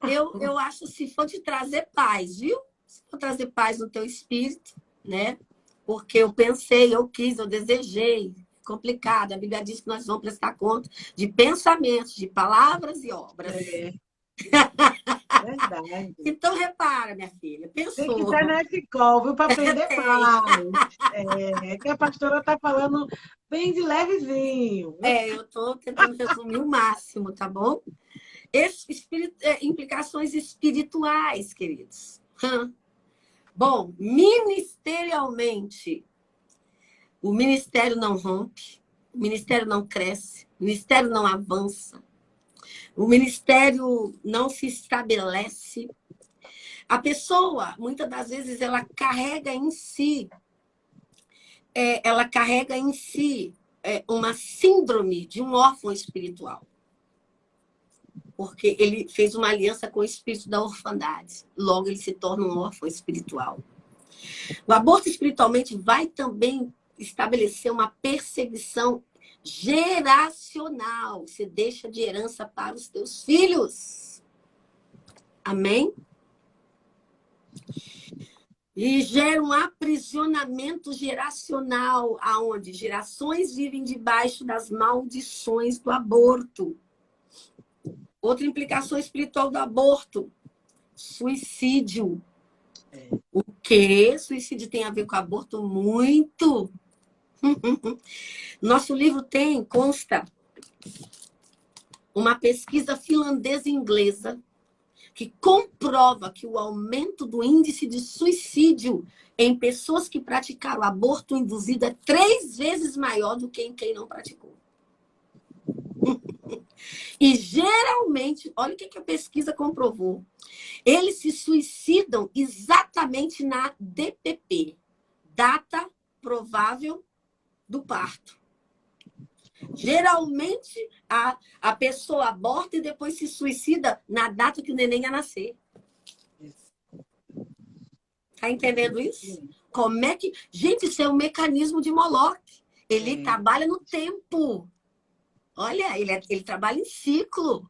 eu acho, se for te trazer paz, viu? Se for trazer paz no teu espírito, né? Porque eu pensei, eu quis, eu desejei. Complicado. A Bíblia diz que nós vamos prestar conta de pensamentos, de palavras e obras. É. Verdade. Então, repara, minha filha, Tem que pensou. estar nesse call, viu, para aprender mais. Que a pastora está falando bem de levezinho. Eu estou tentando resumir o máximo, tá bom? Implicações espirituais, queridos. Bom, ministerialmente, o ministério não rompe, o ministério não cresce, o ministério não avança, o ministério não se estabelece. A pessoa, muitas das vezes, ela carrega em si uma síndrome de um órfão espiritual. Porque ele fez uma aliança com o espírito da orfandade. Logo, ele se torna um órfão espiritual. O aborto espiritualmente vai também estabelecer uma perseguição geracional. Você deixa de herança para os teus filhos. Amém? E gera um aprisionamento geracional, aonde gerações vivem debaixo das maldições do aborto. Outra implicação espiritual do aborto, suicídio. O quê? Suicídio tem a ver com aborto? Muito. Nosso livro consta uma pesquisa finlandesa e inglesa que comprova que o aumento do índice de suicídio em pessoas que praticaram aborto induzido é 3 vezes maior do que em quem não praticou. E geralmente, olha o que a pesquisa comprovou. Eles se suicidam exatamente na DPP, data provável do parto. Geralmente, a pessoa aborta e depois se suicida na data que o neném ia nascer. Tá entendendo isso? Como é que... Gente, isso é um mecanismo de Moloch. Ele trabalha no tempo. Olha, ele trabalha em ciclo.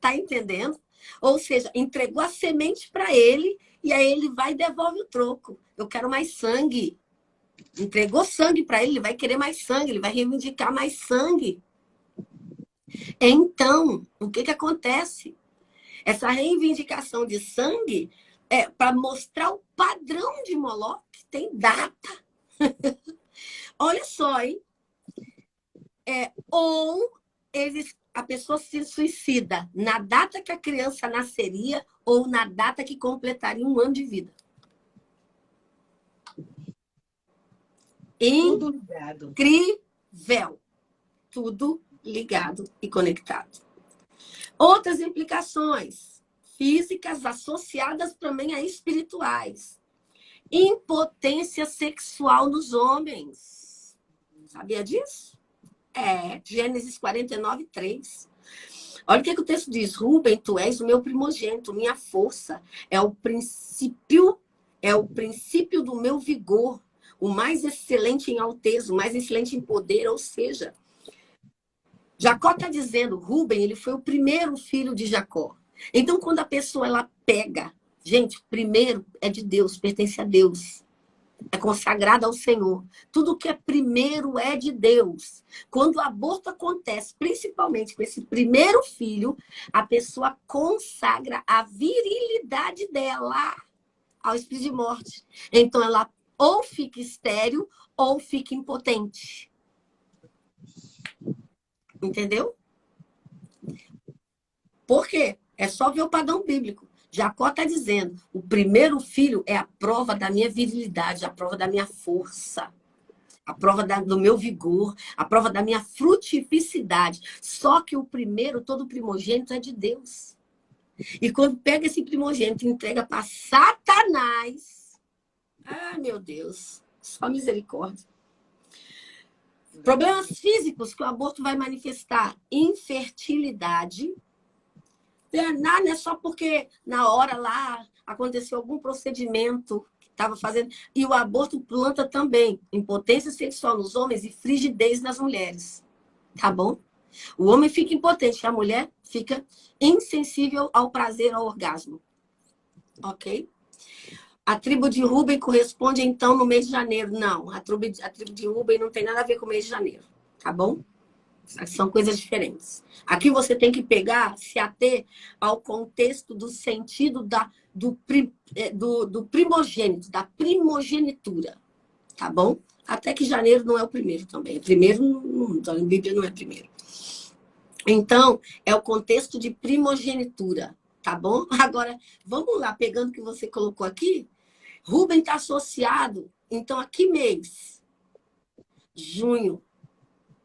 Tá entendendo? Ou seja, entregou a semente para ele e aí ele vai e devolve o troco. Eu quero mais sangue. Entregou sangue para ele vai querer mais sangue, ele vai reivindicar mais sangue. Então, o que acontece? Essa reivindicação de sangue é para mostrar o padrão de Moloch, tem data. Olha só, hein? Ou a pessoa se suicida na data que a criança nasceria ou na data que completaria 1 ano de vida. Tudo ligado. Incrível. Tudo ligado e conectado. Outras implicações físicas associadas também a espirituais. Impotência sexual nos homens. Sabia disso? Gênesis 49:3. Olha o que o texto diz. Rúben, tu és o meu primogênito, minha força. É o princípio do meu vigor. O mais excelente em alteza, o mais excelente em poder, ou seja, Jacó está dizendo, Rúben, ele foi o primeiro filho de Jacó. Então, quando a pessoa ela pega, gente, primeiro é de Deus, pertence a Deus. é consagrado ao Senhor. Tudo que é primeiro é de Deus. Quando o aborto acontece, principalmente com esse primeiro filho, a pessoa consagra a virilidade dela ao espírito de morte. Então, ela ou fica estéril ou fica impotente. Entendeu? Por quê? É só ver o padrão bíblico. Jacó está dizendo, o primeiro filho é a prova da minha virilidade, a prova da minha força, a prova do meu vigor, a prova da minha frutificidade. Só que o primeiro, todo primogênito é de Deus. E quando pega esse primogênito e entrega para Satanás, ah, meu Deus, só misericórdia. Problemas físicos que o aborto vai manifestar: infertilidade. Não é só porque na hora lá aconteceu algum procedimento que estava fazendo. E o aborto planta também impotência sexual nos homens e frigidez nas mulheres. Tá bom? O homem fica impotente, a mulher fica insensível ao prazer, ao orgasmo. Ok? A tribo de Ruben corresponde, então, no mês de janeiro. Não, a tribo de Ruben não tem nada a ver com o mês de janeiro. Tá bom? São coisas diferentes. Aqui você tem que pegar, se ater ao contexto do sentido do primogênito, da primogenitura. Tá bom? Até que janeiro não é o primeiro também. Primeiro, na Bíblia não é primeiro. Então, é o contexto de primogenitura. Tá bom? Agora, vamos lá, pegando o que você colocou aqui. Ruben está associado, então, a que mês? Junho.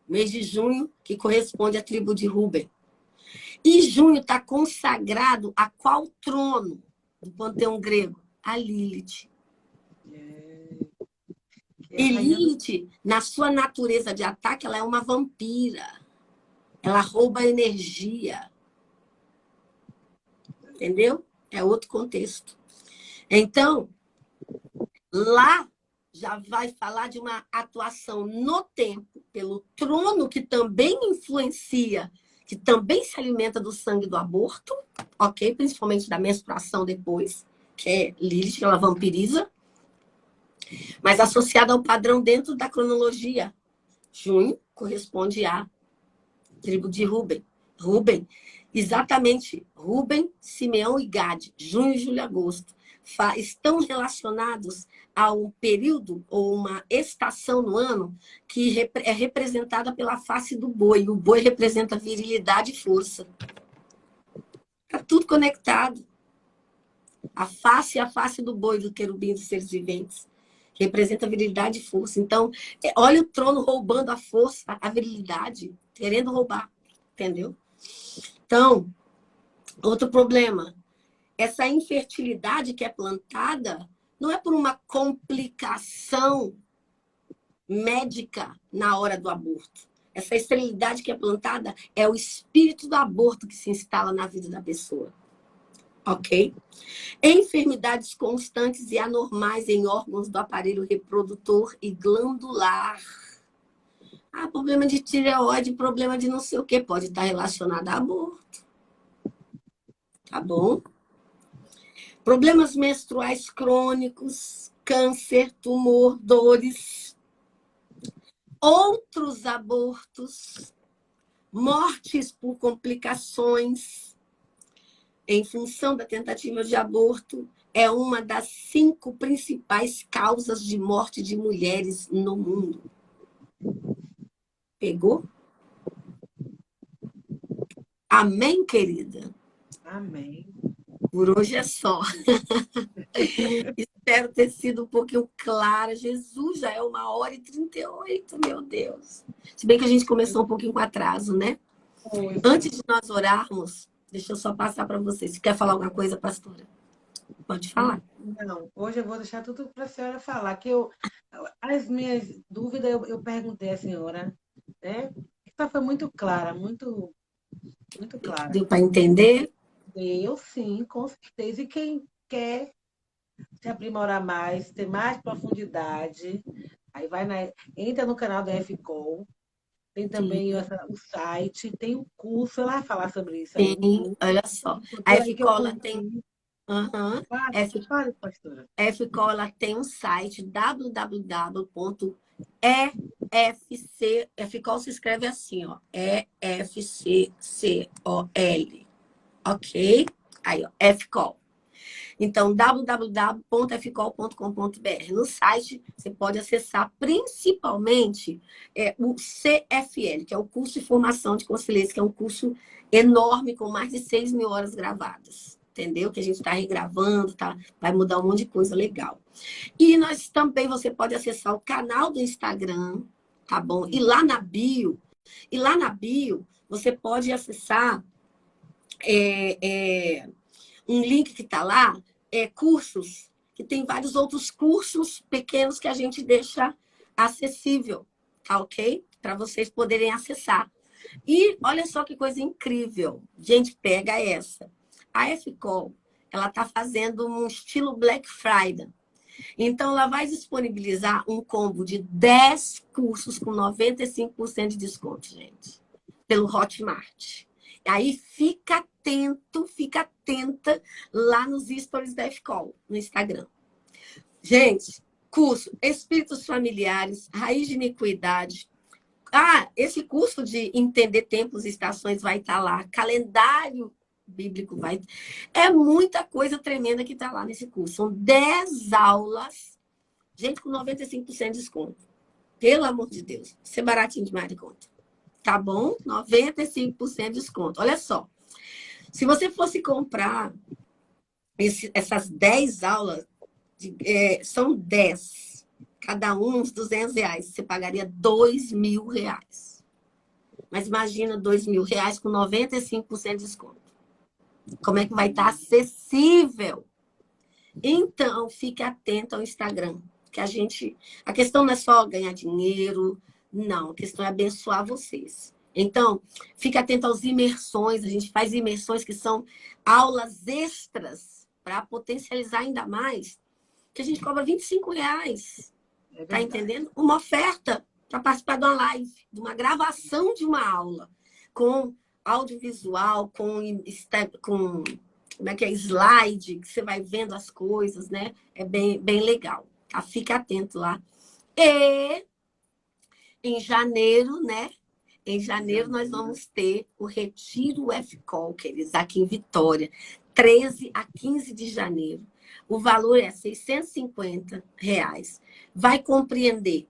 Mês de junho, que corresponde à tribo de Ruben. E junho está consagrado a qual trono do panteão grego? A Lilith. E Lilith, na sua natureza de ataque, ela é uma vampira. Ela rouba energia. Entendeu? É outro contexto. Então, lá já vai falar de uma atuação no tempo, pelo trono que também influencia, que também se alimenta do sangue do aborto, ok? Principalmente da menstruação depois, que é Lilith, ela vampiriza, mas associada ao padrão dentro da cronologia. Junho corresponde à tribo de Ruben. Ruben, exatamente, Ruben, Simeão e Gade, junho, julho e agosto, estão relacionados a um período ou uma estação no ano que é representada pela face do boi. O boi representa virilidade e força. Está tudo conectado. A face é a face do boi, do querubim dos seres viventes. Representa virilidade e força. Então, olha o trono roubando a força, a virilidade, querendo roubar. Entendeu? Então, outro problema. Essa infertilidade que é plantada não é por uma complicação médica na hora do aborto. Essa esterilidade que é plantada é o espírito do aborto que se instala na vida da pessoa. Ok? Enfermidades constantes e anormais em órgãos do aparelho reprodutor e glandular. Ah, problema de tireoide, problema de não sei o que, pode estar relacionado a aborto. Tá bom? Problemas menstruais crônicos, câncer, tumor, dores, outros abortos, mortes por complicações em função da tentativa de aborto, é uma das 5 principais causas de morte de mulheres no mundo. Pegou? Amém, querida? Amém. Por hoje é só. Espero ter sido um pouquinho clara. Jesus, já é 1h38, meu Deus. Se bem que a gente começou um pouquinho com atraso, né? Foi. Antes de nós orarmos, deixa eu só passar para vocês. Você quer falar alguma coisa, pastora? Pode falar. Não, hoje eu vou deixar tudo para a senhora falar, as minhas dúvidas eu perguntei à senhora, né? Ela foi muito clara, muito, muito clara. Deu para entender? Eu sim, com certeza. E quem quer se aprimorar mais, ter mais profundidade, aí entra no canal da FCOL, tem também o site, tem um curso, ela vai falar sobre isso aí, um Sim, curso, olha só. A por aí que eu F-Cola tem conheci. Aham. Fale, pastora. FCO, ela tem um site www.efc, FCO se escreve assim, ó, EFCCOL, ok? Aí, ó, FCO. Então, www.fcol.com.br. No site, você pode acessar principalmente o CFL, que é o curso de formação de conselheiros, que é um curso enorme, com mais de 6 mil horas gravadas. Entendeu? Que a gente está regravando, tá? Vai mudar um monte de coisa legal. E nós também, você pode acessar o canal do Instagram, tá bom? E lá na bio, você pode acessar um link que está lá, cursos, que tem vários outros cursos pequenos que a gente deixa acessível, tá ok? Para vocês poderem acessar. E olha só que coisa incrível. Gente, pega essa. A FCOL, ela está fazendo um estilo Black Friday. Então, ela vai disponibilizar um combo de 10 cursos com 95% de desconto, gente, pelo Hotmart. Aí fica atenta lá nos stories da FCOL, no Instagram. Gente, curso Espíritos Familiares, Raiz de Iniquidade. Esse curso de entender tempos e estações vai estar lá. Calendário bíblico vai. É muita coisa tremenda que está lá nesse curso. São 10 aulas, gente, com 95% de desconto. Pelo amor de Deus. Isso é baratinho demais de conta. Tá bom? 95% de desconto. Olha só. Se você fosse comprar essas 10 aulas, são 10. Cada um uns R$ 200. Você pagaria R$ 2.000. Mas imagina R$ 2.000 com 95% de desconto. Como é que vai estar acessível? Então, fique atento ao Instagram. Que a questão não é só ganhar dinheiro, não. A questão é abençoar vocês. Então, fique atento às imersões. A gente faz imersões que são aulas extras para potencializar ainda mais. Que a gente cobra R$ 25. Tá entendendo? Uma oferta para participar de uma live, de uma gravação de uma aula, com audiovisual, com como é que é, slide, que você vai vendo as coisas, né? É bem, bem legal. Tá? Fica atento lá. E em janeiro, né? Em janeiro nós vamos ter o Retiro FCOL, queridos, aqui em Vitória, 13 a 15 de janeiro. O valor é R$ 650. Vai compreender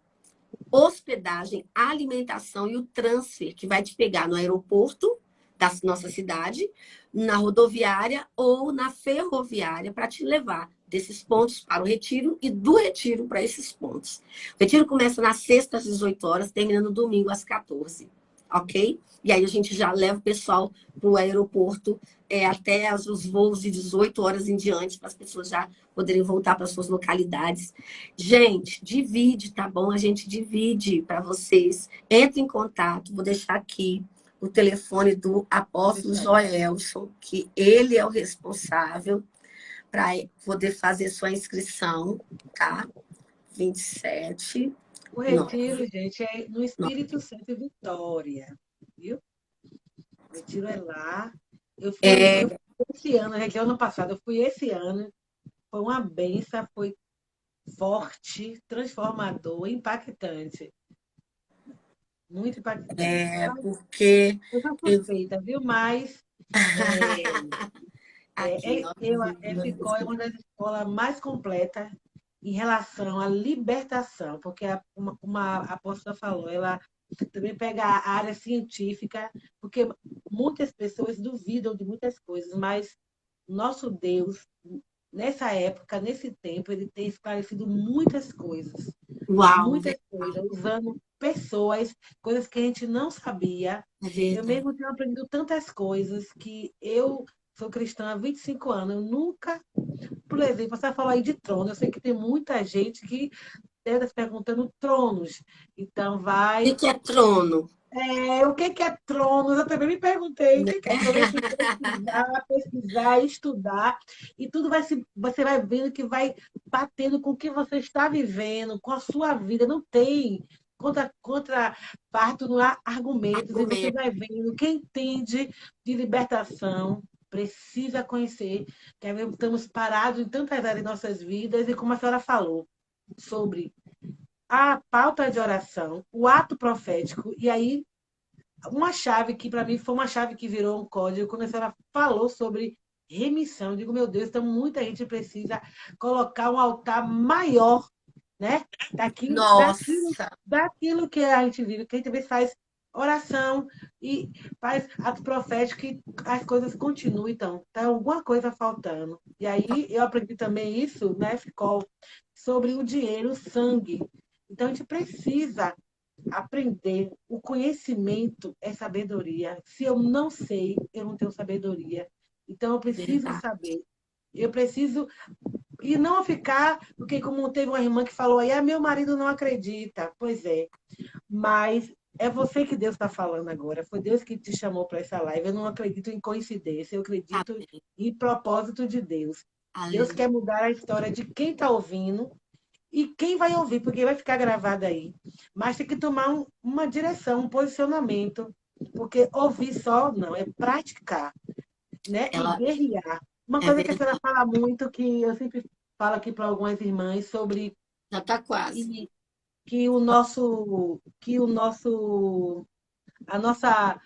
hospedagem, alimentação e o transfer, que vai te pegar no aeroporto da nossa cidade, na rodoviária ou na ferroviária, para te levar desses pontos para o retiro e do retiro para esses pontos. O retiro começa na sexta às 18 horas, terminando no domingo às 14, ok? E aí a gente já leva o pessoal para o aeroporto até os voos de 18 horas em diante, para as pessoas já poderem voltar para suas localidades. Gente, divide, tá bom? A gente divide para vocês. Entre em contato, vou deixar aqui o telefone do apóstolo Joelson, que ele é o responsável para poder fazer sua inscrição, tá? 27. O retiro, gente, é no Espírito Santo Vitória, viu? O retiro é lá. Eu fui esse ano, gente, ano passado, eu fui esse ano. Foi uma benção, foi forte, transformador, impactante. Muito impactante. Porque Eu sou suspeita, viu? Mas aqui, a FCO é uma das escolas mais completas em relação à libertação, porque, como a apóstola falou, ela também pega a área científica, porque muitas pessoas duvidam de muitas coisas, mas nosso Deus, nessa época, nesse tempo, ele tem esclarecido muitas coisas. uau, Muitas coisas, usando pessoas, coisas que a gente não sabia. Eu mesmo tenho aprendido tantas coisas que eu sou cristã há 25 anos, eu nunca, por exemplo, você falou aí de trono, eu sei que tem muita gente que deve estar se perguntando tronos. Então, o que é trono? o que é tronos? Eu também me perguntei o que é tronos. Eu fui pesquisar, estudar, e tudo você vai vendo que vai batendo com o que você está vivendo, com a sua vida. Não tem contraparto, não há argumentos, e você vai vendo quem entende de libertação. precisa conhecer, que às vezes estamos parados em tantas áreas de nossas vidas, e como a senhora falou, sobre a pauta de oração, o ato profético, e aí uma chave que para mim foi uma chave que virou um código, quando a senhora falou sobre remissão. Eu digo, meu Deus, então muita gente precisa colocar um altar maior, né? Nossa, Daquilo que a gente vive, que a gente vê faz oração e faz ato profético e as coisas continuam. Então, tá alguma coisa faltando. E aí eu aprendi também isso, né, Ficol, sobre o dinheiro, o sangue. Então, a gente precisa aprender. O conhecimento é sabedoria. Se eu não sei, eu não tenho sabedoria. Então, eu preciso verdade. saber. Eu preciso. E não ficar. Porque, como teve uma irmã que falou aí, meu marido não acredita. Pois é. Mas é você que Deus está falando agora. Foi Deus que te chamou para essa live. Eu não acredito em coincidência. Eu acredito Amém. em propósito de Deus. Deus Aleluia. quer mudar a história de quem está ouvindo e quem vai ouvir, porque vai ficar gravado aí. Mas tem que tomar uma direção, um posicionamento, porque ouvir só não, é praticar, né? E Ela guerrear. Uma é coisa que a senhora verdade. fala muito, que eu sempre falo aqui para algumas irmãs, sobre Já está quase. que, que a nossa,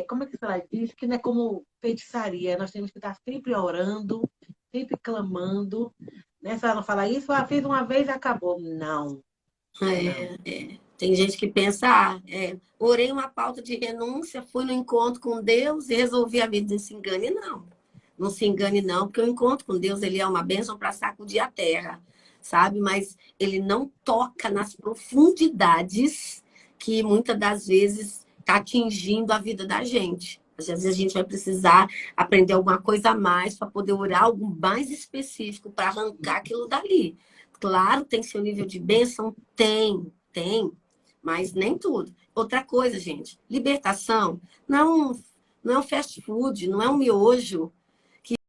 como é que ela diz? Que não é como feitiçaria, nós temos que estar sempre orando, sempre clamando, né? Se ela não fala isso, fez uma vez e acabou. Não, não. Tem gente que pensa, orei uma pauta de renúncia, fui no encontro com Deus e resolvi a vida. Não se engane, não. Não se engane, não, porque o encontro com Deus ele é uma bênção para sacudir a terra, sabe? Mas ele não toca nas profundidades que muitas das vezes está atingindo a vida da gente. Às vezes a gente vai precisar aprender alguma coisa a mais para poder orar algo mais específico para arrancar aquilo dali. Claro, tem seu nível de bênção? Tem, mas nem tudo. Outra coisa, gente, libertação não é um fast food, não é um miojo,